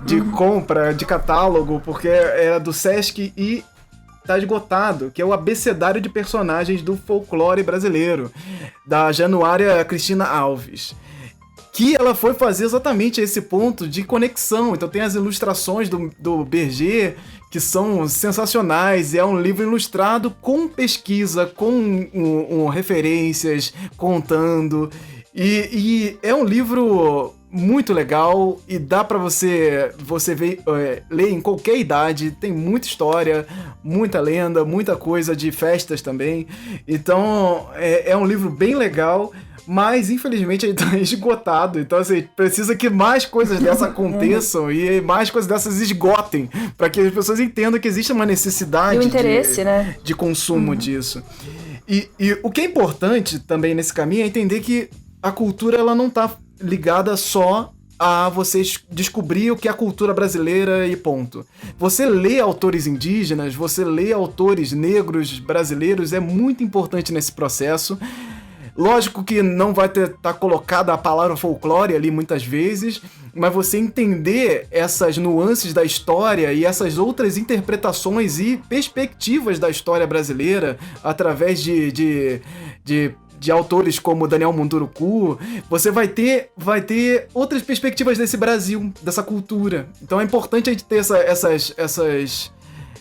De compra, de catálogo, porque é do Sesc e tá esgotado, que é o Abecedário de Personagens do Folclore Brasileiro, da Januária Cristina Alves, que ela foi fazer exatamente esse ponto de conexão. Então tem as ilustrações do Berger, que são sensacionais, é um livro ilustrado com pesquisa, com referências, contando, e é um livro muito legal e dá pra você ler em qualquer idade. Tem muita história, muita lenda, muita coisa de festas também. Então é um livro bem legal, mas infelizmente ele tá esgotado. Então assim, precisa que mais coisas dessas aconteçam e mais coisas dessas esgotem, para que as pessoas entendam que existe uma necessidade e o interesse, né? de consumo disso. E o que é importante também nesse caminho é entender que a cultura ela não tá ligada só a você descobrir o que é a cultura brasileira e ponto. Você lê autores indígenas, você lê autores negros brasileiros, é muito importante nesse processo. Lógico que não vai estar colocada a palavra folclore ali muitas vezes, mas você entender essas nuances da história e essas outras interpretações e perspectivas da história brasileira através de autores como Daniel Munduruku, você vai ter outras perspectivas desse Brasil, dessa cultura. Então é importante a gente ter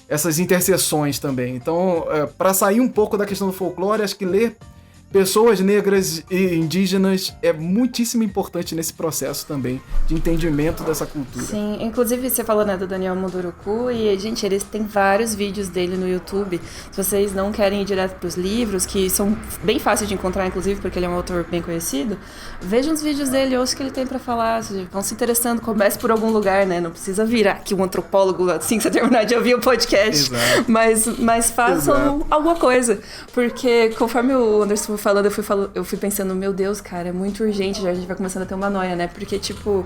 essas interseções também. Então, para sair um pouco da questão do folclore, acho que ler pessoas negras e indígenas é muitíssimo importante nesse processo também, de entendimento dessa cultura. Sim, inclusive você falou, né, do Daniel Munduruku, e, gente, eles têm vários vídeos dele no YouTube. Se vocês não querem ir direto pros livros, que são bem fáceis de encontrar, inclusive, porque ele é um autor bem conhecido, vejam os vídeos dele, ouçam o que ele tem pra falar, vão se interessando, comece por algum lugar, né, não precisa virar aqui um antropólogo assim que você terminar de ouvir o podcast. Exato. Mas façam alguma coisa, porque conforme o Anderson foi falando, eu fui pensando, meu Deus, cara, é muito urgente, já a gente vai começando a ter uma noia, né? Porque, tipo,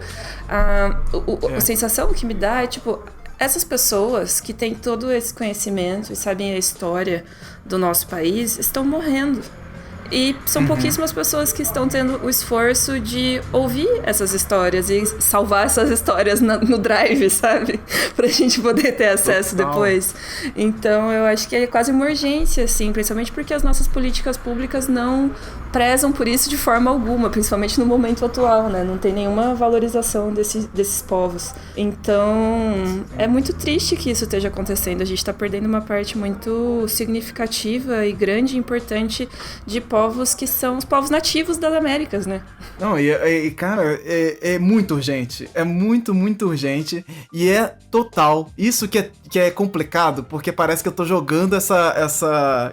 a sensação que me dá é, tipo, essas pessoas que têm todo esse conhecimento e sabem a história do nosso país estão morrendo. E são pouquíssimas pessoas que estão tendo o esforço de ouvir essas histórias e salvar essas histórias no Drive, sabe? Pra gente poder ter acesso depois. Então, eu acho que é quase uma urgência, assim, principalmente porque as nossas políticas públicas não prezam por isso de forma alguma, principalmente no momento atual, né? Não tem nenhuma valorização desses povos. Então, é muito triste que isso esteja acontecendo. A gente está perdendo uma parte muito significativa e grande e importante de povos que são os povos nativos das Américas, né? Não, cara, é muito urgente. É muito, muito urgente. E é total. Isso que é complicado, porque parece que eu tô jogando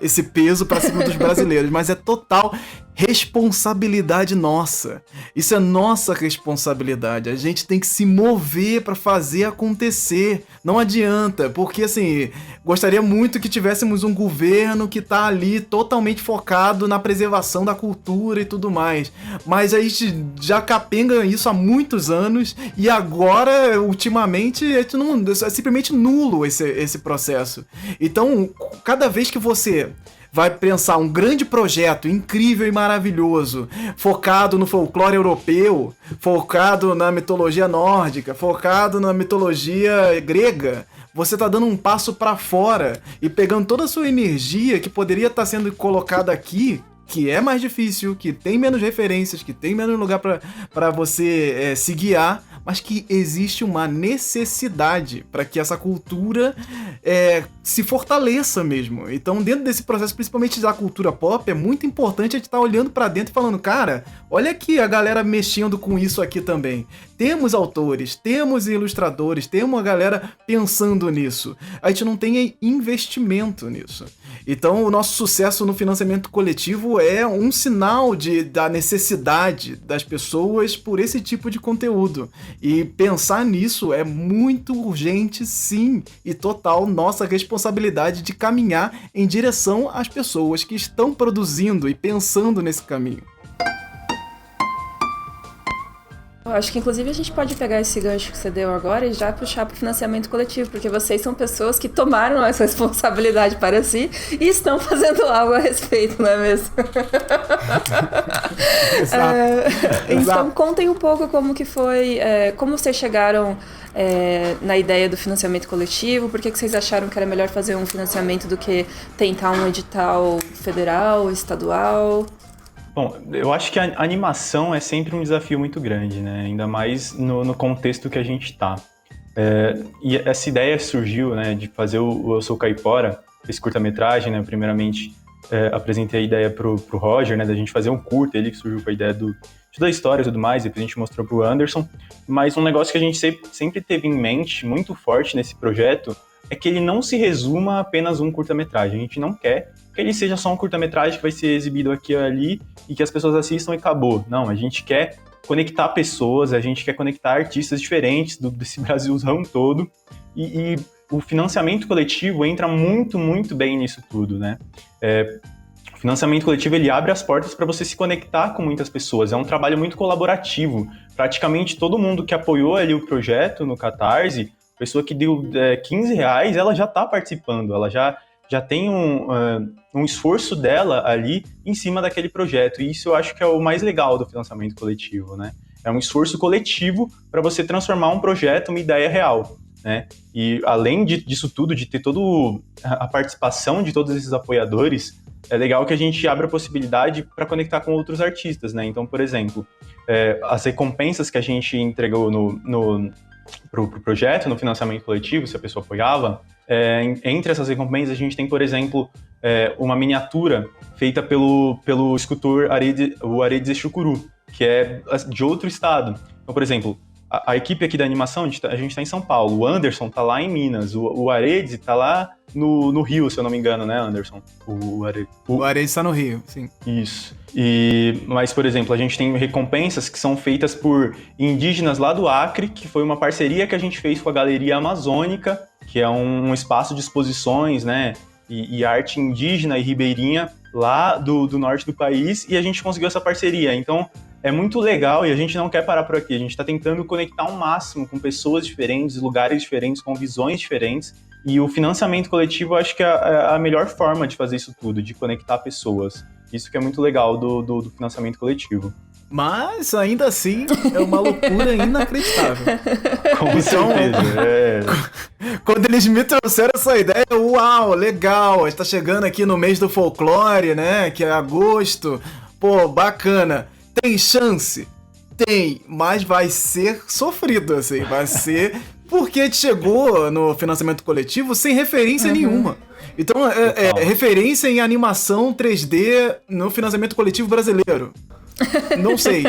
esse peso pra cima dos brasileiros, mas é total responsabilidade nossa. Isso é nossa responsabilidade. A gente tem que se mover pra fazer acontecer. Não adianta, porque assim, gostaria muito que tivéssemos um governo que tá ali totalmente focado na preservação da cultura e tudo mais. Mas a gente já capenga isso há muitos anos e agora, ultimamente, é simplesmente nulo esse processo. Então, cada vez que você vai pensar um grande projeto incrível e maravilhoso, focado no folclore europeu, focado na mitologia nórdica, focado na mitologia grega, você tá dando um passo pra fora e pegando toda a sua energia que poderia estar sendo colocada aqui, que é mais difícil, que tem menos referências, que tem menos lugar pra você se guiar, mas que existe uma necessidade para que essa cultura se fortaleça mesmo. Então, dentro desse processo, principalmente da cultura pop, é muito importante a gente estar olhando para dentro e falando, cara, olha aqui a galera mexendo com isso aqui também. Temos autores, temos ilustradores, temos uma galera pensando nisso. A gente não tem investimento nisso. Então, o nosso sucesso no financiamento coletivo é um sinal da necessidade das pessoas por esse tipo de conteúdo. E pensar nisso é muito urgente, sim, e total nossa responsabilidade de caminhar em direção às pessoas que estão produzindo e pensando nesse caminho. Eu acho que, inclusive, a gente pode pegar esse gancho que você deu agora e já puxar para o financiamento coletivo, porque vocês são pessoas que tomaram essa responsabilidade para si e estão fazendo algo a respeito, não é mesmo? Então, contem um pouco como que foi, como vocês chegaram na ideia do financiamento coletivo, por que vocês acharam que era melhor fazer um financiamento do que tentar um edital federal, estadual? Bom, eu acho que a animação é sempre um desafio muito grande, né? Ainda mais no contexto que a gente tá. E essa ideia surgiu, né, de fazer o Eu Sou Caipora, esse curta-metragem, né? Primeiramente, apresentei a ideia pro Roger, né, da gente fazer um curta, ele que surgiu com a ideia de toda a história e tudo mais, depois a gente mostrou pro Anderson. Mas um negócio que a gente sempre teve em mente, muito forte nesse projeto, é que ele não se resuma a apenas um curta-metragem. A gente não quer que ele seja só um curta-metragem que vai ser exibido aqui e ali e que as pessoas assistam e acabou. Não, a gente quer conectar pessoas, a gente quer conectar artistas diferentes desse Brasilzão todo e o financiamento coletivo entra muito, muito bem nisso tudo, né? O financiamento coletivo, ele abre as portas para você se conectar com muitas pessoas. É um trabalho muito colaborativo. Praticamente todo mundo que apoiou ali o projeto no Catarse, pessoa que deu R$15, ela já está participando, ela já tem um esforço dela ali em cima daquele projeto. E isso eu acho que é o mais legal do financiamento coletivo, né? É um esforço coletivo para você transformar um projeto, uma ideia real, né? E além disso tudo, de ter toda a participação de todos esses apoiadores, é legal que a gente abra a possibilidade para conectar com outros artistas, né? Então, por exemplo, as recompensas que a gente entregou pro projeto, no financiamento coletivo, se a pessoa apoiava, entre essas recompensas a gente tem, por exemplo, uma miniatura feita pelo escultor o Aredes Echucuru, que é de outro estado. Então, por exemplo, a equipe aqui da animação, a gente está em São Paulo, o Anderson está lá em Minas, o Aredes está lá no Rio, se eu não me engano, né, Anderson? O Aredes está no Rio, sim. Isso. Mas, por exemplo, a gente tem recompensas que são feitas por indígenas lá do Acre, que foi uma parceria que a gente fez com a Galeria Amazônica, que é um espaço de exposições, né, e arte indígena e ribeirinha lá do norte do país, e a gente conseguiu essa parceria. Então, é muito legal e a gente não quer parar por aqui. A gente está tentando conectar ao máximo com pessoas diferentes, lugares diferentes, com visões diferentes. E o financiamento coletivo, eu acho que é a melhor forma de fazer isso tudo, de conectar pessoas. Isso que é muito legal do financiamento coletivo. Mas, ainda assim, é uma loucura inacreditável. Com certeza. Quando eles me trouxeram essa ideia, uau, legal, a gente tá chegando aqui no mês do folclore, né, que é agosto. pô, bacana. Tem chance? Tem, mas vai ser sofrido, assim, vai ser porque a gente chegou no financiamento coletivo sem referência nenhuma. Então, referência em animação 3D no financiamento coletivo brasileiro. Não sei.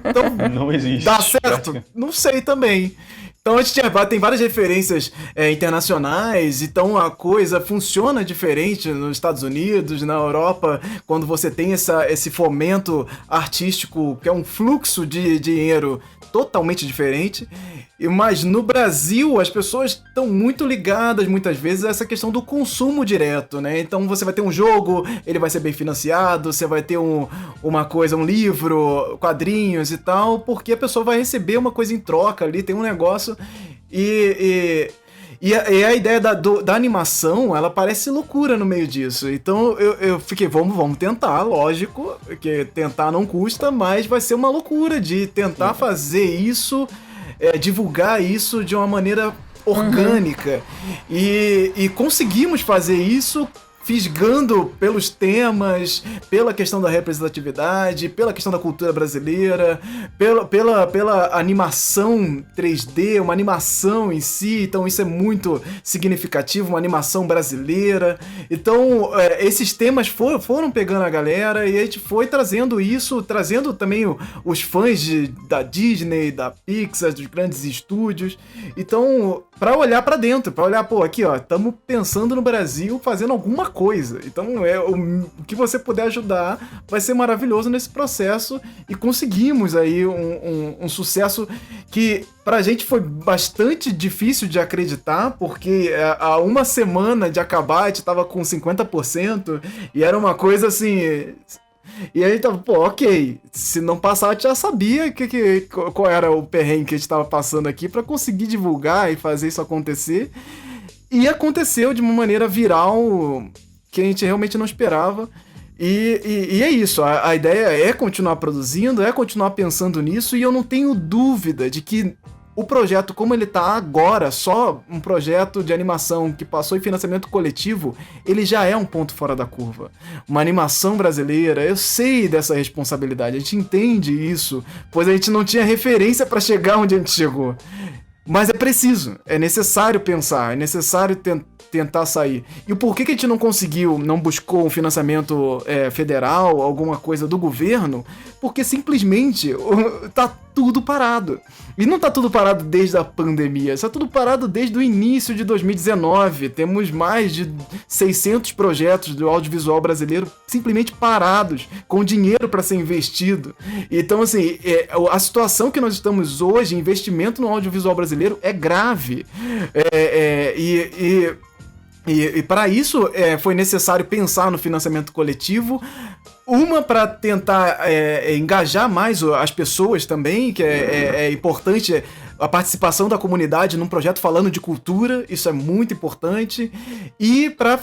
Então, Não existe. dá certo? Não sei também. Então a gente tem várias referências internacionais, então a coisa funciona diferente nos Estados Unidos, na Europa, quando você tem esse fomento artístico, que é um fluxo de dinheiro totalmente diferente. Mas no Brasil as pessoas estão muito ligadas muitas vezes a essa questão do consumo direto, né? Então você vai ter um jogo, ele vai ser bem financiado, você vai ter uma coisa, um livro, quadrinhos e tal, porque a pessoa vai receber uma coisa em troca ali, tem um negócio e a ideia da animação, ela parece loucura no meio disso. Então eu fiquei, vamos tentar, lógico, que tentar não custa, mas vai ser uma loucura de tentar fazer isso, divulgar isso de uma maneira orgânica. E conseguimos fazer isso fisgando pelos temas, pela questão da representatividade, pela questão da cultura brasileira, pela animação 3D, uma animação em si. Então isso é muito significativo, uma animação brasileira. Então esses temas foram pegando a galera e a gente foi trazendo isso, trazendo também os fãs da Disney, da Pixar, dos grandes estúdios. Então, pra olhar pra dentro, pra olhar, pô, aqui ó, estamos pensando no Brasil, fazendo alguma coisa. Então, o que você puder ajudar vai ser maravilhoso nesse processo, e conseguimos aí um sucesso que pra gente foi bastante difícil de acreditar, porque há uma semana de acabar a gente tava com 50% e era uma coisa assim. E aí tava, pô, ok, se não passar, a gente já sabia qual era o perrengue que a gente tava passando aqui pra conseguir divulgar e fazer isso acontecer. E aconteceu de uma maneira viral que a gente realmente não esperava. E é isso, a ideia é continuar produzindo, é continuar pensando nisso, e eu não tenho dúvida de que o projeto, como ele tá agora, só um projeto de animação que passou em financiamento coletivo, ele já é um ponto fora da curva. Uma animação brasileira, eu sei dessa responsabilidade, a gente entende isso, pois a gente não tinha referência para chegar onde a gente chegou. Mas é preciso, é necessário pensar, é necessário tentar sair. E o porquê que a gente não conseguiu, não buscou um financiamento federal, alguma coisa do governo? Porque simplesmente tá tudo parado. E não tá tudo parado desde a pandemia, está tudo parado desde o início de 2019. Temos mais de 600 projetos do audiovisual brasileiro simplesmente parados, com dinheiro para ser investido. Então, assim, a situação que nós estamos hoje, investimento no audiovisual brasileiro, é grave. E para isso foi necessário pensar no financiamento coletivo, para tentar engajar mais as pessoas também, que é importante a participação da comunidade num projeto falando de cultura, isso é muito importante, e para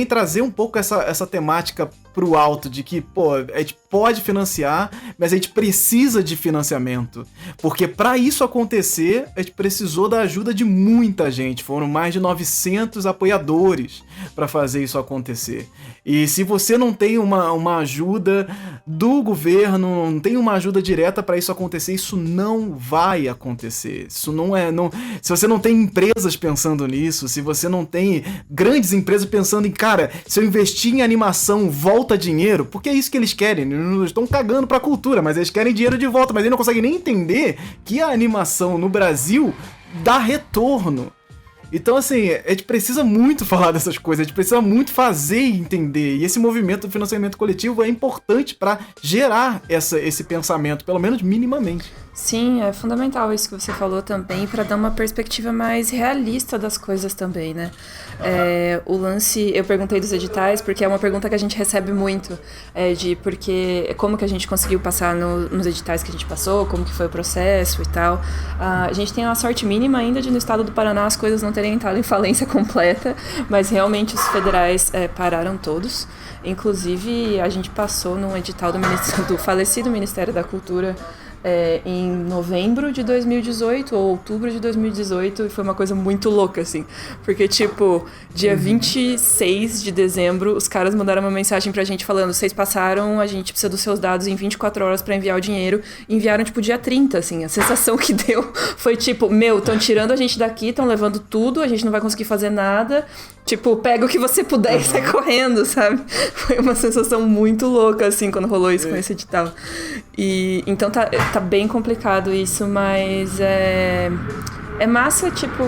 trazer um pouco essa temática pro alto, de que, pô, a gente pode financiar, mas a gente precisa de financiamento, porque para isso acontecer, a gente precisou da ajuda de muita gente, foram mais de 900 apoiadores para fazer isso acontecer. E se você não tem uma ajuda do governo, não tem uma ajuda direta para isso acontecer, isso não vai acontecer. Isso se você não tem empresas pensando nisso, se você não tem grandes empresas pensando em, cara, se eu investir em animação, volta dinheiro, porque é isso que eles querem. Eles não estão cagando pra cultura, mas eles querem dinheiro de volta, mas eles não conseguem nem entender que a animação no Brasil dá retorno. Então, assim, a gente precisa muito falar dessas coisas, a gente precisa muito fazer e entender, e esse movimento do financiamento coletivo é importante para gerar esse pensamento, pelo menos minimamente. Sim, é fundamental isso que você falou também, para dar uma perspectiva mais realista das coisas também, né? O lance, eu perguntei dos editais, porque é uma pergunta que a gente recebe muito, como que a gente conseguiu passar nos editais que a gente passou, como que foi o processo e tal. A gente tem uma sorte mínima ainda de no estado do Paraná as coisas não terem entrado em falência completa, mas realmente os federais pararam todos. Inclusive, a gente passou num edital do falecido Ministério da Cultura, em novembro de 2018 ou outubro de 2018, e foi uma coisa muito louca, assim. Porque, tipo, dia 26 de dezembro, os caras mandaram uma mensagem pra gente falando: vocês passaram, a gente precisa dos seus dados em 24 horas pra enviar o dinheiro. E enviaram, tipo, dia 30, assim. A sensação que deu foi tipo: meu, estão tirando a gente daqui, estão levando tudo, a gente não vai conseguir fazer nada. Tipo, pega o que você puder e sai correndo, sabe? Foi uma sensação muito louca, assim, quando rolou isso com esse edital. E, então tá bem complicado isso, mas é massa, tipo,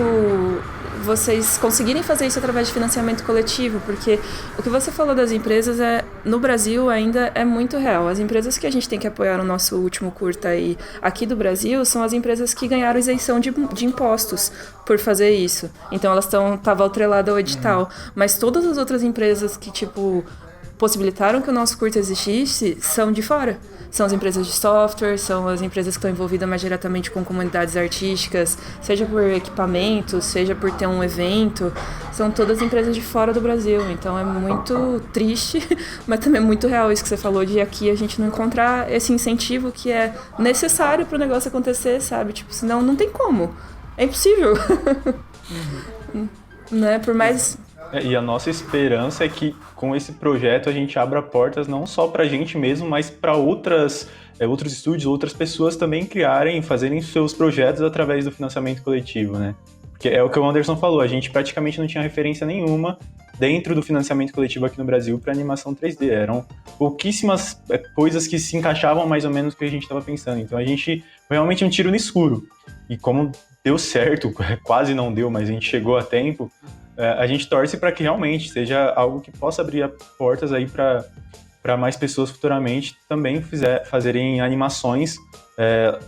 vocês conseguirem fazer isso através de financiamento coletivo, porque o que você falou das empresas no Brasil ainda é muito real. As empresas que a gente tem que apoiar no nosso último curta aí, aqui do Brasil, são as empresas que ganharam isenção de impostos por fazer isso. Então elas estavam atreladas ao edital. Mas todas as outras empresas que, tipo, possibilitaram que o nosso curta existisse são de fora. São as empresas de software, são as empresas que estão envolvidas mais diretamente com comunidades artísticas, seja por equipamentos, seja por ter um evento. São todas empresas de fora do Brasil. Então é muito triste, mas também é muito real isso que você falou, de aqui a gente não encontrar esse incentivo que é necessário para o negócio acontecer, sabe? Tipo, senão não tem como. É impossível. Né? Por mais... E a nossa esperança é que com esse projeto a gente abra portas não só para a gente mesmo, mas para outros estúdios, outras pessoas também criarem, fazerem seus projetos através do financiamento coletivo, né? Porque é o que o Anderson falou, a gente praticamente não tinha referência nenhuma dentro do financiamento coletivo aqui no Brasil para animação 3D. Eram pouquíssimas coisas que se encaixavam mais ou menos no que a gente estava pensando. Então a gente foi realmente um tiro no escuro. E como deu certo, quase não deu, mas a gente chegou a tempo, a gente torce para que realmente seja algo que possa abrir portas aí para mais pessoas futuramente também fazerem animações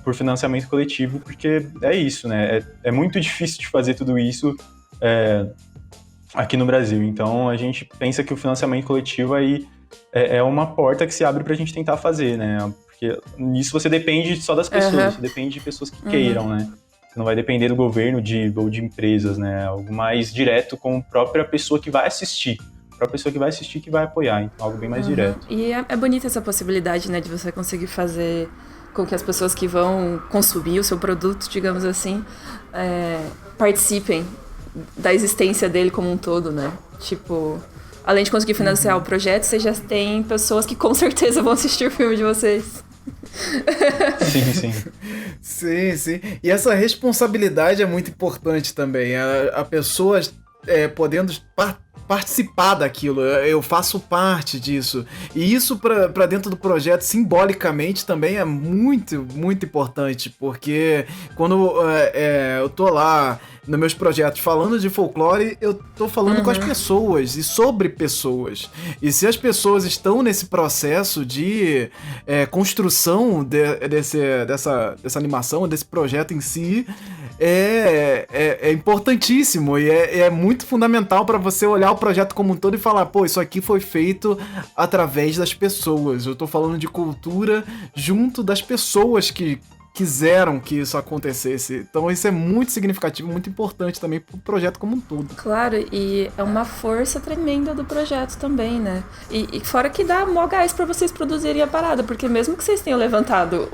por financiamento coletivo, porque é isso, né? É muito difícil de fazer tudo isso aqui no Brasil. Então a gente pensa que o financiamento coletivo aí é uma porta que se abre para a gente tentar fazer, né? Porque nisso você depende só das pessoas, você depende de pessoas que queiram, né? Você não vai depender do governo ou de empresas, né? Algo mais direto com a própria pessoa que vai assistir. A própria pessoa que vai assistir que vai apoiar. Então, algo bem mais direto. E é bonita essa possibilidade, né? De você conseguir fazer com que as pessoas que vão consumir o seu produto, digamos assim, participem da existência dele como um todo, né? Tipo, além de conseguir financiar o projeto, você já tem pessoas que com certeza vão assistir o filme de vocês. Sim. Sim. E essa responsabilidade é muito importante também. A pessoa podendo participar daquilo. Eu faço parte disso. E isso para dentro do projeto, simbolicamente, também é muito, muito importante. Porque quando eu tô lá nos meus projetos falando de folclore, eu tô falando com as pessoas e sobre pessoas. E se as pessoas estão nesse processo de construção dessa animação, desse projeto em si, é importantíssimo e é muito fundamental para você olhar o projeto como um todo e falar, pô, isso aqui foi feito através das pessoas. Eu tô falando de cultura junto das pessoas que quiseram que isso acontecesse. Então isso é muito significativo, muito importante também pro projeto como um todo. Claro, e é uma força tremenda do projeto também, né? E fora que dá mó gás pra vocês produzirem a parada, porque mesmo que vocês tenham levantado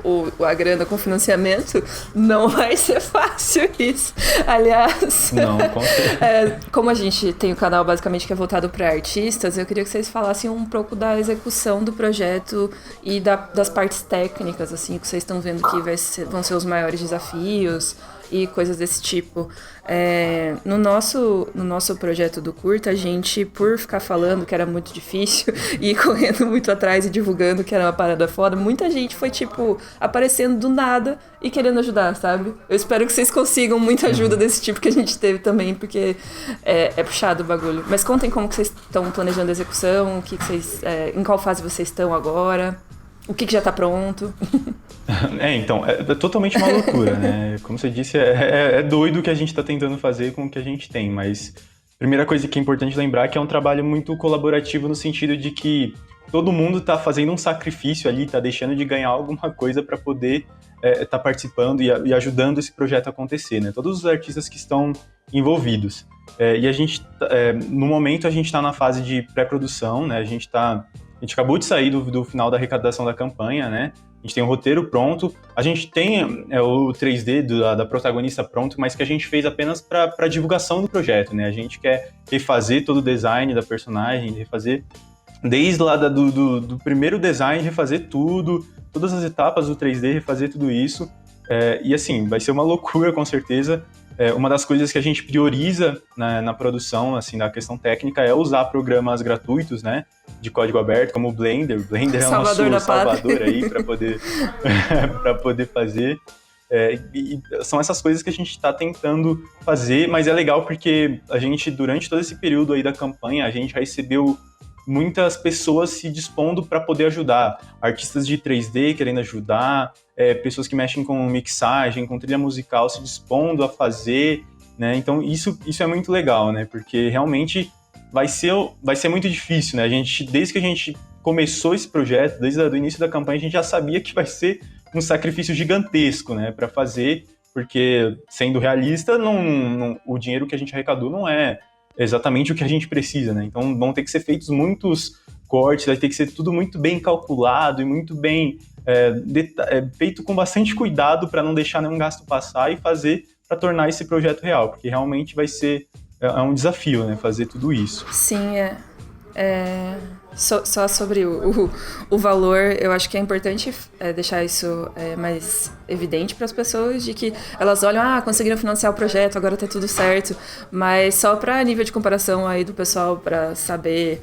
a grana com financiamento, não vai ser fácil isso. Aliás, não, com certeza. Como a gente tem o canal basicamente que é voltado para artistas, eu queria que vocês falassem um pouco da execução do projeto e das partes técnicas, assim, que vocês estão vendo que vão ser os maiores desafios e coisas desse tipo. No nosso projeto do curta, a gente, por ficar falando que era muito difícil e correndo muito atrás e divulgando que era uma parada foda, muita gente foi, tipo, aparecendo do nada e querendo ajudar, sabe? Eu espero que vocês consigam muita ajuda desse tipo que a gente teve também, porque é puxado o bagulho. Mas contem como que vocês estão planejando a execução, em qual fase vocês estão agora, o que já tá pronto. Então, é totalmente uma loucura, né? Como você disse, é doido o que a gente está tentando fazer com o que a gente tem, mas a primeira coisa que é importante lembrar é que é um trabalho muito colaborativo no sentido de que todo mundo está fazendo um sacrifício ali, está deixando de ganhar alguma coisa para poder estar participando e ajudando esse projeto a acontecer, né? Todos os artistas que estão envolvidos. E a gente, no momento, a gente está na fase de pré-produção, né? A gente está A gente acabou de sair do final da arrecadação da campanha, né? A gente tem o roteiro pronto, a gente tem o 3D da protagonista pronto, mas que a gente fez apenas para divulgação do projeto, né? A gente quer refazer todo o design da personagem, refazer desde lá do primeiro design, refazer tudo, todas as etapas do 3D, refazer tudo isso. E assim, vai ser uma loucura, com certeza. Uma das coisas que a gente prioriza na produção, assim, da questão técnica, é usar programas gratuitos, né, de código aberto, como o Blender. O Blender é o nosso salvador aí para poder fazer. E são essas coisas que a gente está tentando fazer, mas é legal porque a gente, durante todo esse período aí da campanha, a gente já recebeu muitas pessoas se dispondo para poder ajudar. Artistas de 3D querendo ajudar, pessoas que mexem com mixagem, com trilha musical, se dispondo a fazer, né? Então isso é muito legal, né? Porque realmente vai ser muito difícil, né? Desde que a gente começou esse projeto, desde o início da campanha, a gente já sabia que vai ser um sacrifício gigantesco, né? Para fazer, porque, sendo realista, o dinheiro que a gente arrecadou não é exatamente o que a gente precisa, né? Então vão ter que ser feitos muitos cortes, vai ter que ser tudo muito bem calculado e muito bem feito com bastante cuidado para não deixar nenhum gasto passar e fazer para tornar esse projeto real, porque realmente vai ser um desafio, né? Fazer tudo isso. Sim, Só sobre o valor, eu acho que é importante deixar isso mais evidente para as pessoas, de que elas olham, conseguiram financiar o projeto, agora tá tudo certo, mas só para nível de comparação aí do pessoal, para saber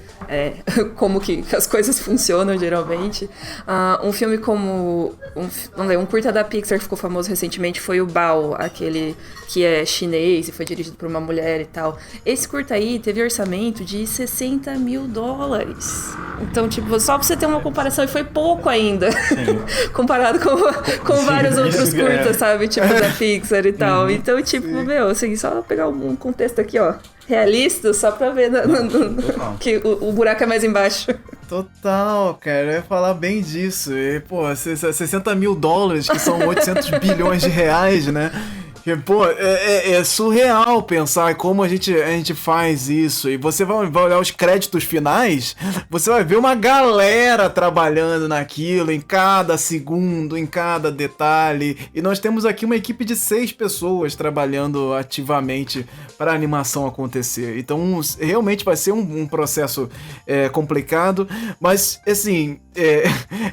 como que as coisas funcionam geralmente. Um filme como um curta da Pixar que ficou famoso recentemente foi o Bao, aquele que é chinês e foi dirigido por uma mulher e tal. Esse curta aí teve orçamento de $60 mil. Então, tipo, só pra você ter uma comparação, e foi pouco ainda, comparado com vários outros curtas, sabe? Tipo, da Pixar e tal. Então, tipo, assim, só pegar um contexto aqui, ó, realista, só pra ver que o buraco é mais embaixo. Total, cara, eu ia falar bem disso. E, pô, $60 mil, que são 800 bilhões de reais, né? E, pô, é surreal pensar como a gente faz isso. E você vai olhar os créditos finais, você vai ver uma galera trabalhando naquilo, em cada segundo, em cada detalhe. E nós temos aqui uma equipe de 6 pessoas trabalhando ativamente para a animação acontecer. Então, realmente vai ser um processo complicado. Mas, assim,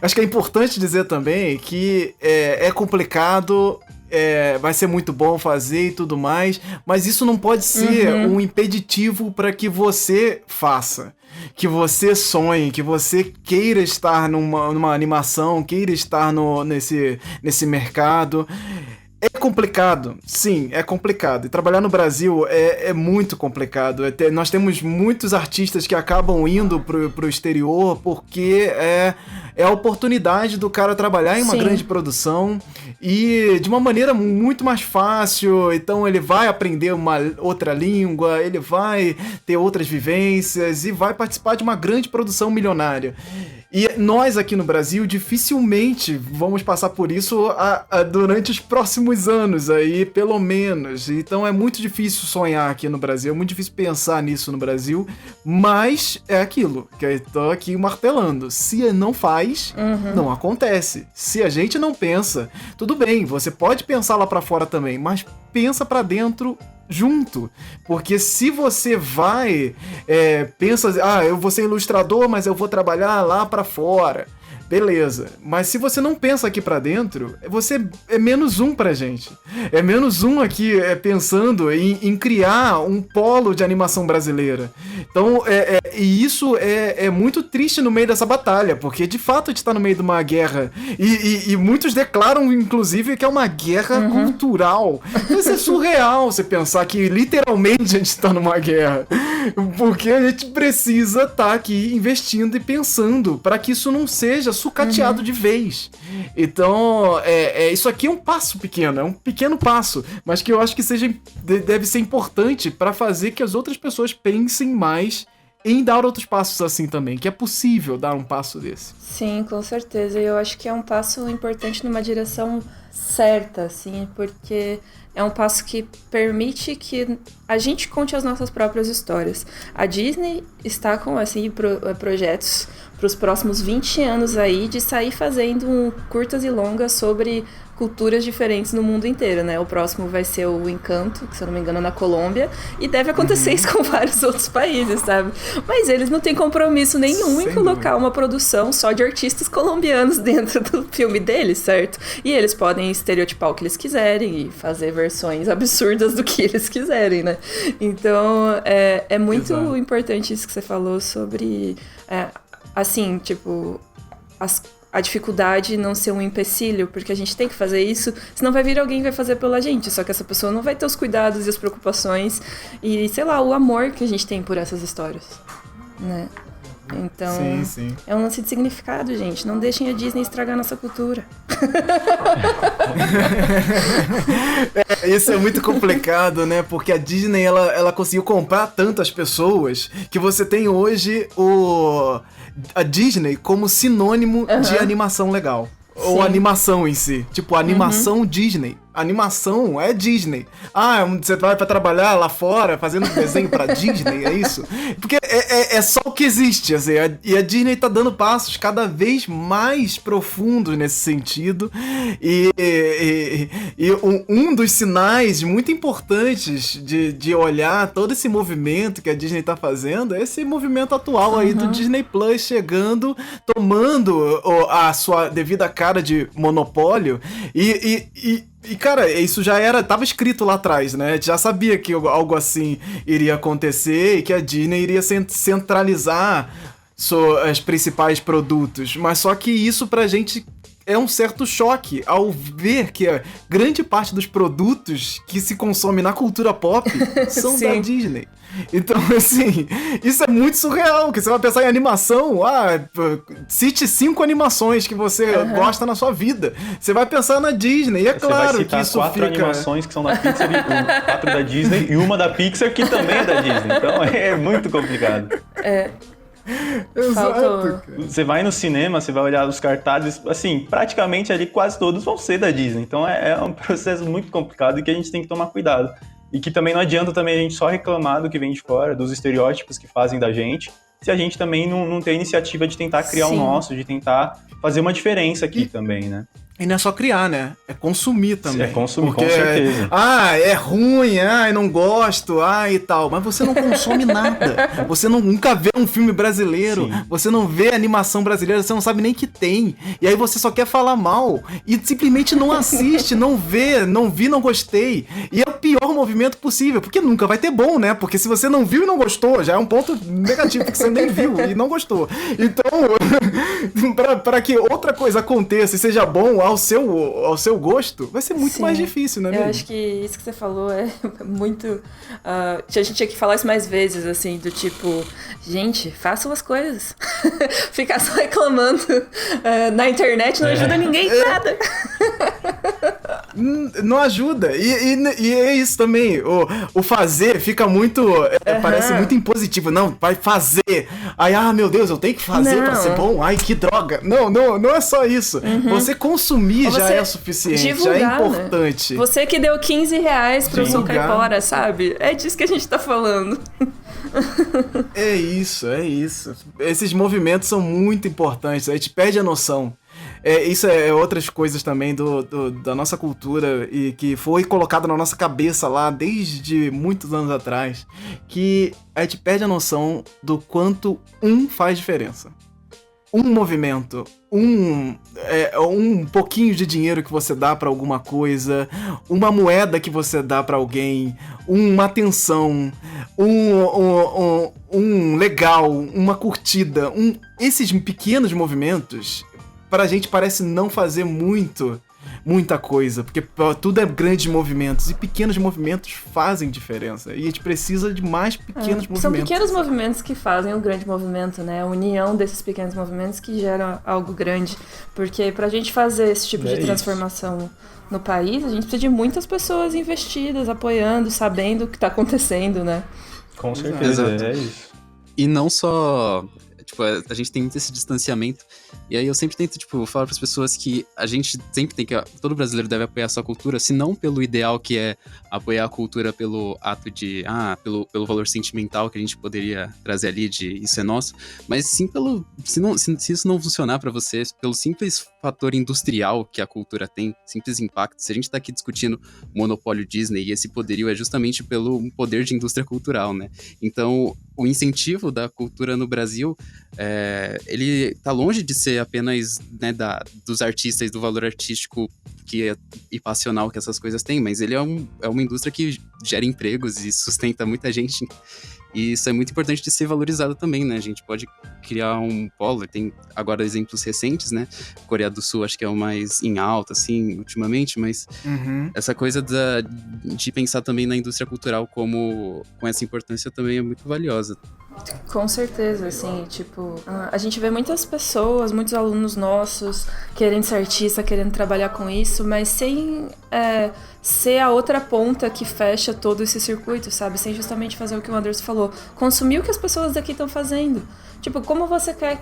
acho que é importante dizer também que é complicado. Vai ser muito bom fazer e tudo mais, mas isso não pode ser um impeditivo para que você faça, que você sonhe, que você queira estar numa animação, queira estar nesse mercado. É complicado, sim, é complicado. E trabalhar no Brasil é muito complicado. Nós temos muitos artistas que acabam indo pro exterior porque é a oportunidade do cara trabalhar em uma grande produção e de uma maneira muito mais fácil. Então ele vai aprender uma outra língua, ele vai ter outras vivências e vai participar de uma grande produção milionária. E nós aqui no Brasil dificilmente vamos passar por isso durante os próximos anos aí, pelo menos. Então é muito difícil sonhar aqui no Brasil, é muito difícil pensar nisso no Brasil, mas é aquilo que eu tô aqui martelando. Se não faz, não acontece. Se a gente não pensa, tudo bem, você pode pensar lá pra fora também, mas pensa pra dentro junto, porque se você pensa, eu vou ser ilustrador, mas eu vou trabalhar lá pra fora, beleza, mas se você não pensa aqui pra dentro, você é menos um pra gente, é menos um aqui pensando em criar um polo de animação brasileira. Então, e isso é muito triste no meio dessa batalha, porque de fato a gente tá no meio de uma guerra, e muitos declaram, inclusive, que é uma guerra cultural. Isso é surreal você pensar que literalmente a gente tá numa guerra, porque a gente precisa estar aqui investindo e pensando para que isso não seja sucateado de vez. Então, isso aqui é um passo pequeno, é um pequeno passo, mas que eu acho que deve ser importante para fazer que as outras pessoas pensem mais em dar outros passos assim também, que é possível dar um passo desse. Sim, com certeza. Eu acho que é um passo importante numa direção certa, assim, porque é um passo que permite que a gente conte as nossas próprias histórias. A Disney está com assim, projetos para os próximos 20 anos aí de sair fazendo curtas e longas sobre culturas diferentes no mundo inteiro, né? O próximo vai ser o Encanto, que se eu não me engano é na Colômbia, e deve acontecer isso com vários outros países, sabe? Mas eles não têm compromisso nenhum em colocar uma produção só de artistas colombianos dentro do filme deles, certo? E eles podem estereotipar o que eles quiserem e fazer versões absurdas do que eles quiserem, né? Então, é muito importante isso que você falou sobre, assim, tipo, a dificuldade não ser um empecilho, porque a gente tem que fazer isso, senão vai vir alguém que vai fazer pela gente, só que essa pessoa não vai ter os cuidados e as preocupações e, sei lá, o amor que a gente tem por essas histórias, né? Então, sim. É um lance de significado, gente. Não deixem a Disney estragar nossa cultura. Isso é muito complicado, né? Porque a Disney, ela conseguiu comprar tantas pessoas que você tem hoje a Disney como sinônimo de animação legal. Sim. Ou animação em si. Tipo, animação Disney. Animação é Disney. Você vai pra trabalhar lá fora fazendo desenho pra Disney, é isso? Porque é só o que existe, assim, e a Disney tá dando passos cada vez mais profundos nesse sentido, e um dos sinais muito importantes de olhar todo esse movimento que a Disney tá fazendo é esse movimento atual aí do Disney Plus chegando, tomando a sua devida cara de monopólio, e, cara, isso já tava escrito lá atrás, né? A gente já sabia que algo assim iria acontecer e que a Disney iria centralizar os principais produtos. Mas só que isso pra gente é um certo choque ao ver que a grande parte dos produtos que se consome na cultura pop são da Disney. Então, assim, isso é muito surreal, que você vai pensar em animação, cite 5 animações que você gosta na sua vida. Você vai pensar na Disney, e é claro que isso 4 animações que são da Pixar, 4 da Disney e uma da Pixar que também é da Disney. Então, é muito complicado. Exato. Você vai no cinema, você vai olhar os cartazes, assim, praticamente ali quase todos vão ser da Disney. Então, é um processo muito complicado e que a gente tem que tomar cuidado. E que também não adianta também a gente só reclamar do que vem de fora, dos estereótipos que fazem da gente, se a gente também não tem a iniciativa de tentar criar o nosso, de tentar fazer uma diferença aqui também, né? E não é só criar, né? É consumir também. É consumir, com certeza. É ruim, não gosto, e tal. Mas você não consome nada. Você nunca vê um filme brasileiro, você não vê animação brasileira, você não sabe nem que tem. E aí você só quer falar mal e simplesmente não assiste, não vê, não vi, não gostei. E é o pior movimento possível, porque nunca vai ter bom, né? Porque se você não viu e não gostou, já é um ponto negativo, porque você nem viu e não gostou. Então, para que outra coisa aconteça e seja bom ao seu gosto, vai ser muito mais difícil, né? Eu acho que isso que você falou é muito... a gente tinha que falar isso mais vezes, assim, do tipo, gente, façam as coisas. Ficar só reclamando na internet não ajuda ninguém em nada. Não ajuda. E é isso também. O fazer fica muito... Parece muito impositivo. Não, vai fazer. Aí, meu Deus, eu tenho que fazer pra ser bom? Ai, que droga. Não é só isso. Você consumir já é suficiente, divulgar, já é importante. Né? Você que deu R$15 pro Sou Caipora, sabe? É disso que a gente tá falando. É isso. Esses movimentos são muito importantes. A gente perde a noção. Isso é outras coisas também da nossa cultura e que foi colocado na nossa cabeça lá desde muitos anos atrás, que a gente perde a noção do quanto faz diferença. Um movimento, um pouquinho de dinheiro que você dá pra alguma coisa, uma moeda que você dá pra alguém, uma atenção, um legal, uma curtida, esses pequenos movimentos, pra gente parece não fazer muita coisa, porque tudo é grandes movimentos e pequenos movimentos fazem diferença e a gente precisa de mais pequenos movimentos. São pequenos movimentos que fazem um grande movimento, né? A união desses pequenos movimentos que geram algo grande, porque pra gente fazer esse tipo de transformação no país, a gente precisa de muitas pessoas investidas, apoiando, sabendo o que tá acontecendo, né? Com certeza, é isso. E não só Tipo, a gente tem muito esse distanciamento. E aí eu sempre tento, tipo, falar pras pessoas que a gente sempre tem que... Todo brasileiro deve apoiar a sua cultura, se não pelo ideal que é apoiar a cultura pelo ato de... pelo valor sentimental que a gente poderia trazer ali de isso é nosso, mas sim pelo... Se isso não funcionar pra você, pelo simples fator industrial que a cultura tem, simples impacto. Se a gente tá aqui discutindo o monopólio Disney, e esse poderio é justamente pelo poder de indústria cultural, né? Então, o incentivo da cultura no Brasil, ele tá longe de ser apenas, né, dos artistas, do valor artístico e passional que essas coisas têm, mas ele é uma indústria que gera empregos e sustenta muita gente. E isso é muito importante de ser valorizado também, né? A gente pode criar um polo, tem agora exemplos recentes, né? Coreia do Sul acho que é o mais em alta, assim, ultimamente, mas essa coisa de pensar também na indústria cultural com essa importância também é muito valiosa. Com certeza, assim, tipo, a gente vê muitas pessoas, muitos alunos nossos querendo ser artista, querendo trabalhar com isso, mas sem ser a outra ponta que fecha todo esse circuito, sabe? Sem justamente fazer o que o Anderson falou, consumir o que as pessoas daqui estão fazendo. Tipo, como você quer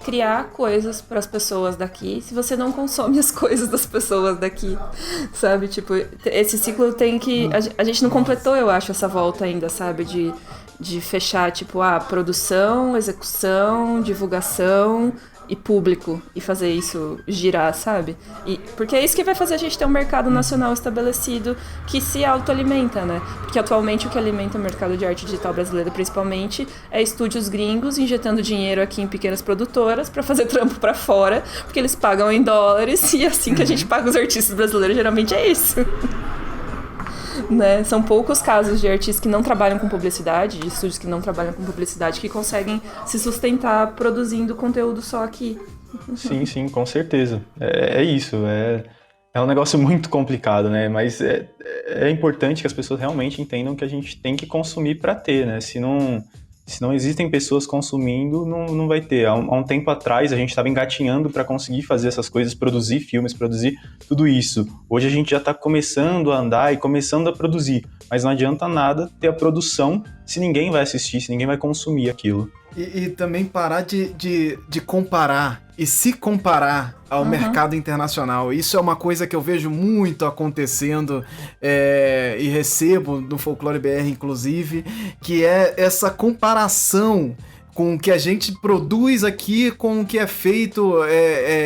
criar coisas para as pessoas daqui se você não consome as coisas das pessoas daqui, sabe? Tipo, esse ciclo tem que... A gente não completou, eu acho, essa volta ainda, sabe? De fechar, tipo, produção, execução, divulgação e público, e fazer isso girar, sabe? Porque é isso que vai fazer a gente ter um mercado nacional estabelecido que se autoalimenta, né? Porque atualmente o que alimenta o mercado de arte digital brasileiro, principalmente, é estúdios gringos injetando dinheiro aqui em pequenas produtoras pra fazer trampo pra fora, porque eles pagam em dólares, e assim que a gente paga os artistas brasileiros, geralmente é isso. Né? São poucos casos de artistas que não trabalham com publicidade, de estúdios que não trabalham com publicidade, que conseguem se sustentar produzindo conteúdo só aqui. Sim, com certeza. É isso, é um negócio muito complicado, né? Mas é importante que as pessoas realmente entendam que a gente tem que consumir para ter, né? Se não existem pessoas consumindo, não vai ter. Há um tempo atrás, a gente estava engatinhando para conseguir fazer essas coisas, produzir filmes, produzir tudo isso. Hoje a gente já está começando a andar e começando a produzir. Mas não adianta nada ter a produção se ninguém vai assistir, se ninguém vai consumir aquilo. E também parar de comparar e se comparar ao mercado internacional. Isso é uma coisa que eu vejo muito acontecendo e recebo no Folclore BR, inclusive, que é essa comparação com o que a gente produz aqui com o que é feito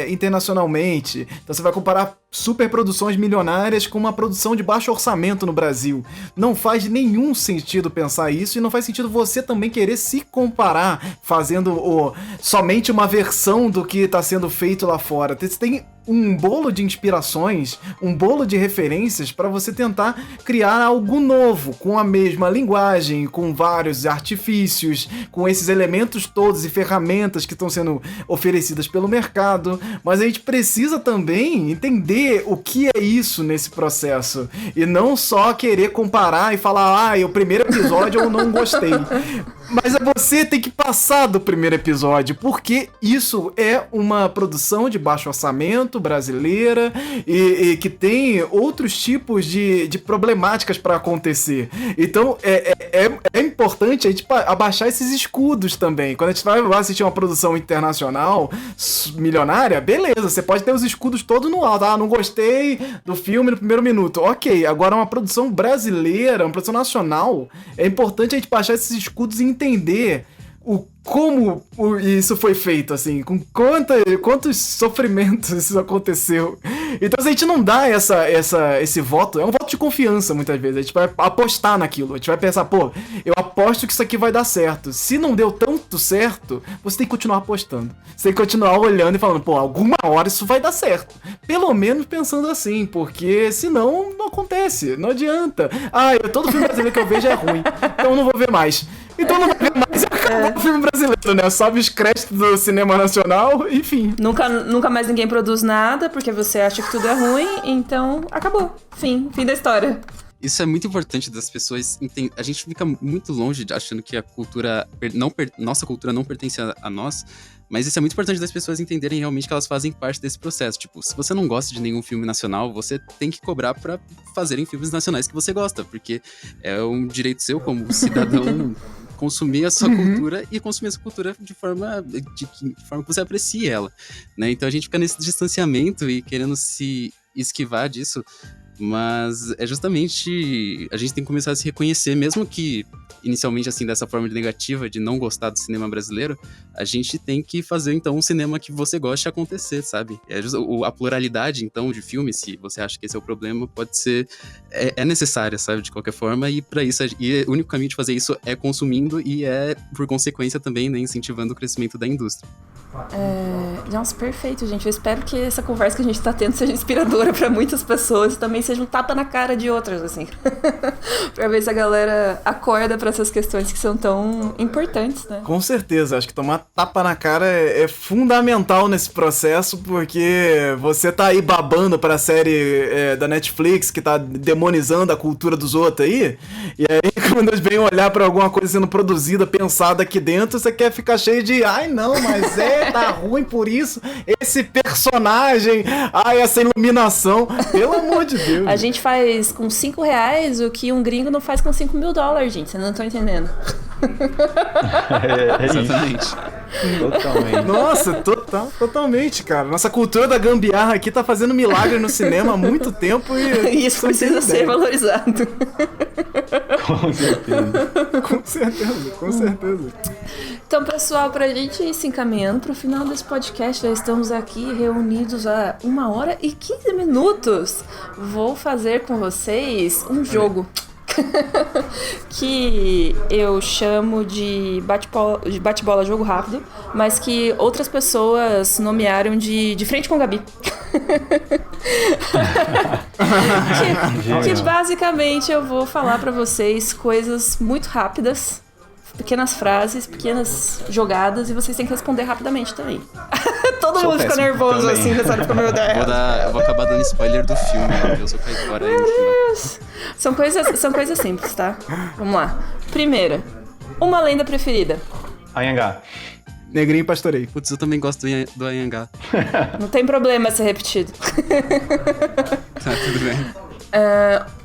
internacionalmente. Então você vai comparar superproduções milionárias com uma produção de baixo orçamento no Brasil. Não faz nenhum sentido pensar isso, e não faz sentido você também querer se comparar fazendo somente uma versão do que está sendo feito lá fora. Você tem um bolo de inspirações, um bolo de referências para você tentar criar algo novo, com a mesma linguagem, com vários artifícios, com esses elementos todos e ferramentas que estão sendo oferecidas pelo mercado. Mas a gente precisa também entender o que é isso nesse processo, e não só querer comparar e falar, o primeiro episódio eu não gostei. Mas você tem que passar do primeiro episódio, porque isso é uma produção de baixo orçamento brasileira e que tem outros tipos de problemáticas para acontecer. Então é importante a gente abaixar esses escudos também. Quando a gente vai assistir uma produção internacional milionária, beleza, você pode ter os escudos todos no alto. Não gostei do filme no primeiro minuto. Ok, agora uma produção brasileira, uma produção nacional, é importante a gente baixar esses escudos e entender como isso foi feito, assim, com quantos sofrimentos isso aconteceu. Então, se a gente não dá esse voto, é um voto de confiança, muitas vezes. A gente vai apostar naquilo, a gente vai pensar, eu aposto que isso aqui vai dar certo. Se não deu tanto certo, você tem que continuar apostando. Você tem que continuar olhando e falando, alguma hora isso vai dar certo. Pelo menos pensando assim, porque senão não acontece, não adianta. Todo filme brasileiro que eu vejo é ruim, então eu não vou ver mais. Então não vai ver mais, acabou o filme brasileiro, né? Sobe os créditos do cinema nacional, enfim. Nunca mais ninguém produz nada, porque você acha que tudo é ruim, então acabou. Fim da história. Isso é muito importante das pessoas entenderem. A gente fica muito longe achando que a cultura nossa cultura não pertence a nós, mas isso é muito importante das pessoas entenderem realmente que elas fazem parte desse processo. Tipo, se você não gosta de nenhum filme nacional, você tem que cobrar pra fazerem filmes nacionais que você gosta, porque é um direito seu como cidadão consumir a sua cultura e consumir essa cultura de forma que você aprecie ela, né? Então a gente fica nesse distanciamento e querendo se esquivar disso, mas é justamente a gente tem que começar a se reconhecer, mesmo que inicialmente assim dessa forma negativa de não gostar do cinema brasileiro, a gente tem que fazer então um cinema que você goste acontecer, sabe? A pluralidade então de filmes, se você acha que esse é o problema, pode ser é necessária, sabe, de qualquer forma, e para isso e o único caminho de fazer isso é consumindo e por consequência também, né, incentivando o crescimento da indústria. Nossa, perfeito, gente. Eu espero que essa conversa que a gente tá tendo seja inspiradora pra muitas pessoas e também seja um tapa na cara de outras, assim. Pra ver se a galera acorda pra essas questões que são tão importantes, né? Com certeza, acho que tomar tapa na cara é fundamental nesse processo, porque você tá aí babando pra série da Netflix que tá demonizando a cultura dos outros aí, e aí quando vem olhar pra alguma coisa sendo produzida, pensada aqui dentro, você quer ficar cheio de ai não, mas tá ruim por isso, esse personagem, essa iluminação, pelo amor de Deus. A gente faz com R$5 o que um gringo não faz com $5.000, gente, vocês não estão entendendo. Exatamente. Totalmente. Nossa, totalmente, cara. Nossa cultura da gambiarra aqui tá fazendo milagre no cinema há muito tempo e isso precisa ser valorizado. Com certeza. Com certeza. Então, pessoal, pra gente ir se encaminhando pro final desse podcast, já estamos aqui reunidos há 1h15. Vou fazer com vocês um jogo que eu chamo de bate-bola jogo rápido, mas que outras pessoas nomearam de frente com a Gabi. que basicamente eu vou falar pra vocês coisas muito rápidas, pequenas frases, pequenas jogadas, e vocês têm que responder rapidamente também. Todo mundo fica nervoso também. Assim, sabe? Fica meio eu vou acabar dando spoiler do filme, eu sou caipora aí no final. São coisas simples, tá? Vamos lá. Primeira, uma lenda preferida. Anhangá. Negrinho Pastoreio. Putz, eu também gosto do Anhangá. Não tem problema ser repetido. Tá, tudo bem.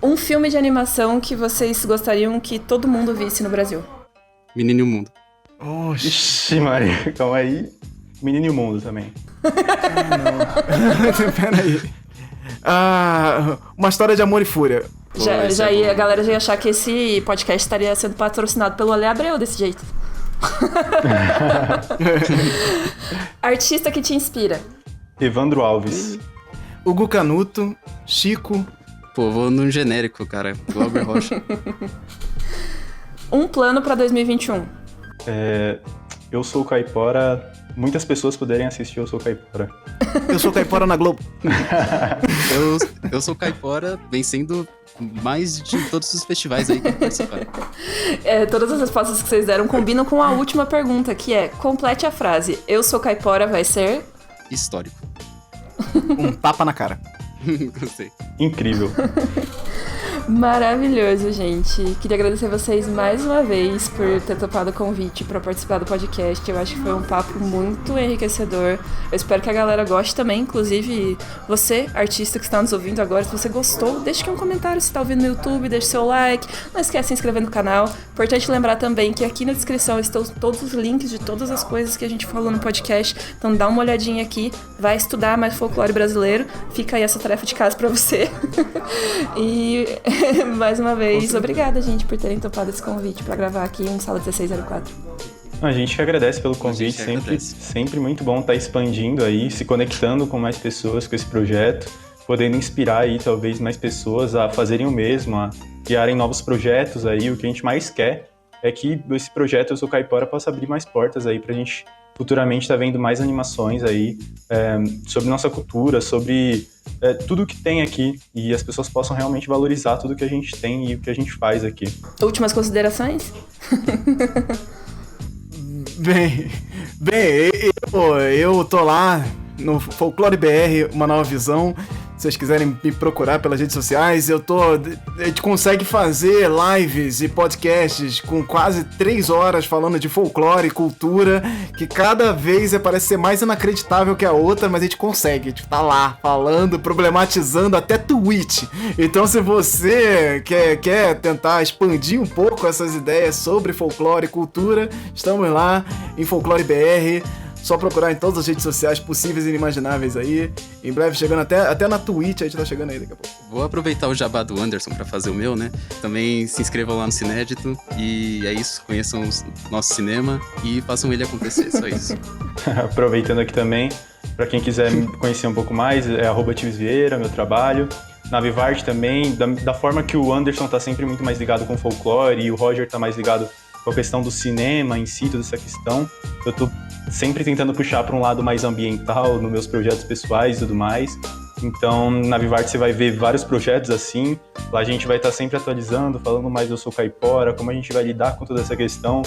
Um filme de animação que vocês gostariam que todo mundo visse no Brasil. Menino e o Mundo. Oxi. Ixi, Maria, calma aí. Menino e o Mundo também. Peraí. Uma história de amor e fúria. A galera já ia achar que esse podcast estaria sendo patrocinado pelo Ale Abreu desse jeito. Artista que te inspira. Evandro Alves. Hugo Canuto, Chico. Pô, vou num genérico, cara. Glauber Rocha. Um plano pra 2021. Eu Sou Caipora. Muitas pessoas poderem assistir Eu Sou Caipora. Eu Sou Caipora na Globo. eu Sou Caipora vencendo mais de todos os festivais aí que participaram. Todas as respostas que vocês deram combinam com a última pergunta, que é: complete a frase. Eu Sou Caipora vai ser... Histórico. Um tapa na cara. Gostei. Incrível. Maravilhoso, gente. Queria agradecer vocês mais uma vez por ter topado o convite para participar do podcast. Eu acho que foi um papo muito enriquecedor. Eu espero que a galera goste também. Inclusive, você, artista que está nos ouvindo agora, se você gostou, deixe aqui um comentário se está ouvindo no YouTube, deixe seu like. Não esquece de se inscrever no canal. Importante lembrar também que aqui na descrição estão todos os links de todas as coisas que a gente falou no podcast. Então dá uma olhadinha aqui, vai estudar mais folclore brasileiro. Fica aí essa tarefa de casa para você. E... mais uma vez, obrigada, gente, por terem topado esse convite para gravar aqui em Sala 1604. A gente que agradece pelo convite, sempre muito bom estar expandindo aí, se conectando com mais pessoas com esse projeto, podendo inspirar aí talvez mais pessoas a fazerem o mesmo, a criarem novos projetos aí. O que a gente mais quer é que esse projeto Eu Sou Caipora possa abrir mais portas aí pra gente futuramente estar vendo mais animações aí sobre nossa cultura, sobre tudo que tem aqui, e as pessoas possam realmente valorizar tudo que a gente tem e o que a gente faz aqui. Últimas considerações? Bem, eu tô lá no Folclore BR, uma nova visão. Se vocês quiserem me procurar pelas redes sociais, a gente consegue fazer lives e podcasts com quase 3 horas falando de folclore e cultura, que cada vez parece ser mais inacreditável que a outra, mas a gente consegue. A gente tá lá falando, problematizando até Twitch. Então, se você quer tentar expandir um pouco essas ideias sobre folclore e cultura, estamos lá em Folclore BR. Só procurar em todas as redes sociais possíveis e inimagináveis aí. Em breve chegando até na Twitch, a gente tá chegando aí daqui a pouco. Vou aproveitar o jabá do Anderson pra fazer o meu, né? Também se inscrevam lá no Cinédito. E é isso, conheçam o nosso cinema e façam ele acontecer, só isso. Aproveitando aqui também, pra quem quiser me conhecer um pouco mais, é @tibesvieira, meu trabalho. Na Vivarte também, da forma que o Anderson tá sempre muito mais ligado com folclore e o Roger tá mais ligado com a questão do cinema em si, toda essa questão, eu tô sempre tentando puxar para um lado mais ambiental nos meus projetos pessoais e tudo mais. Então, na Vivarte você vai ver vários projetos assim. Lá a gente vai estar sempre atualizando, falando mais do Sou Caipora, como a gente vai lidar com toda essa questão,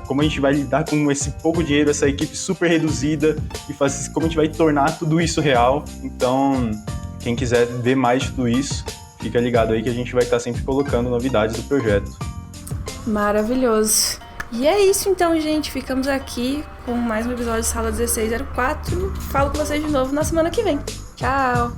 como a gente vai lidar com esse pouco dinheiro, essa equipe super reduzida, e como a gente vai tornar tudo isso real. Então, quem quiser ver mais de tudo isso, fica ligado aí que a gente vai estar sempre colocando novidades do projeto. Maravilhoso. E é isso então, gente. Ficamos aqui com mais um episódio de Sala 1604. Falo com vocês de novo na semana que vem. Tchau!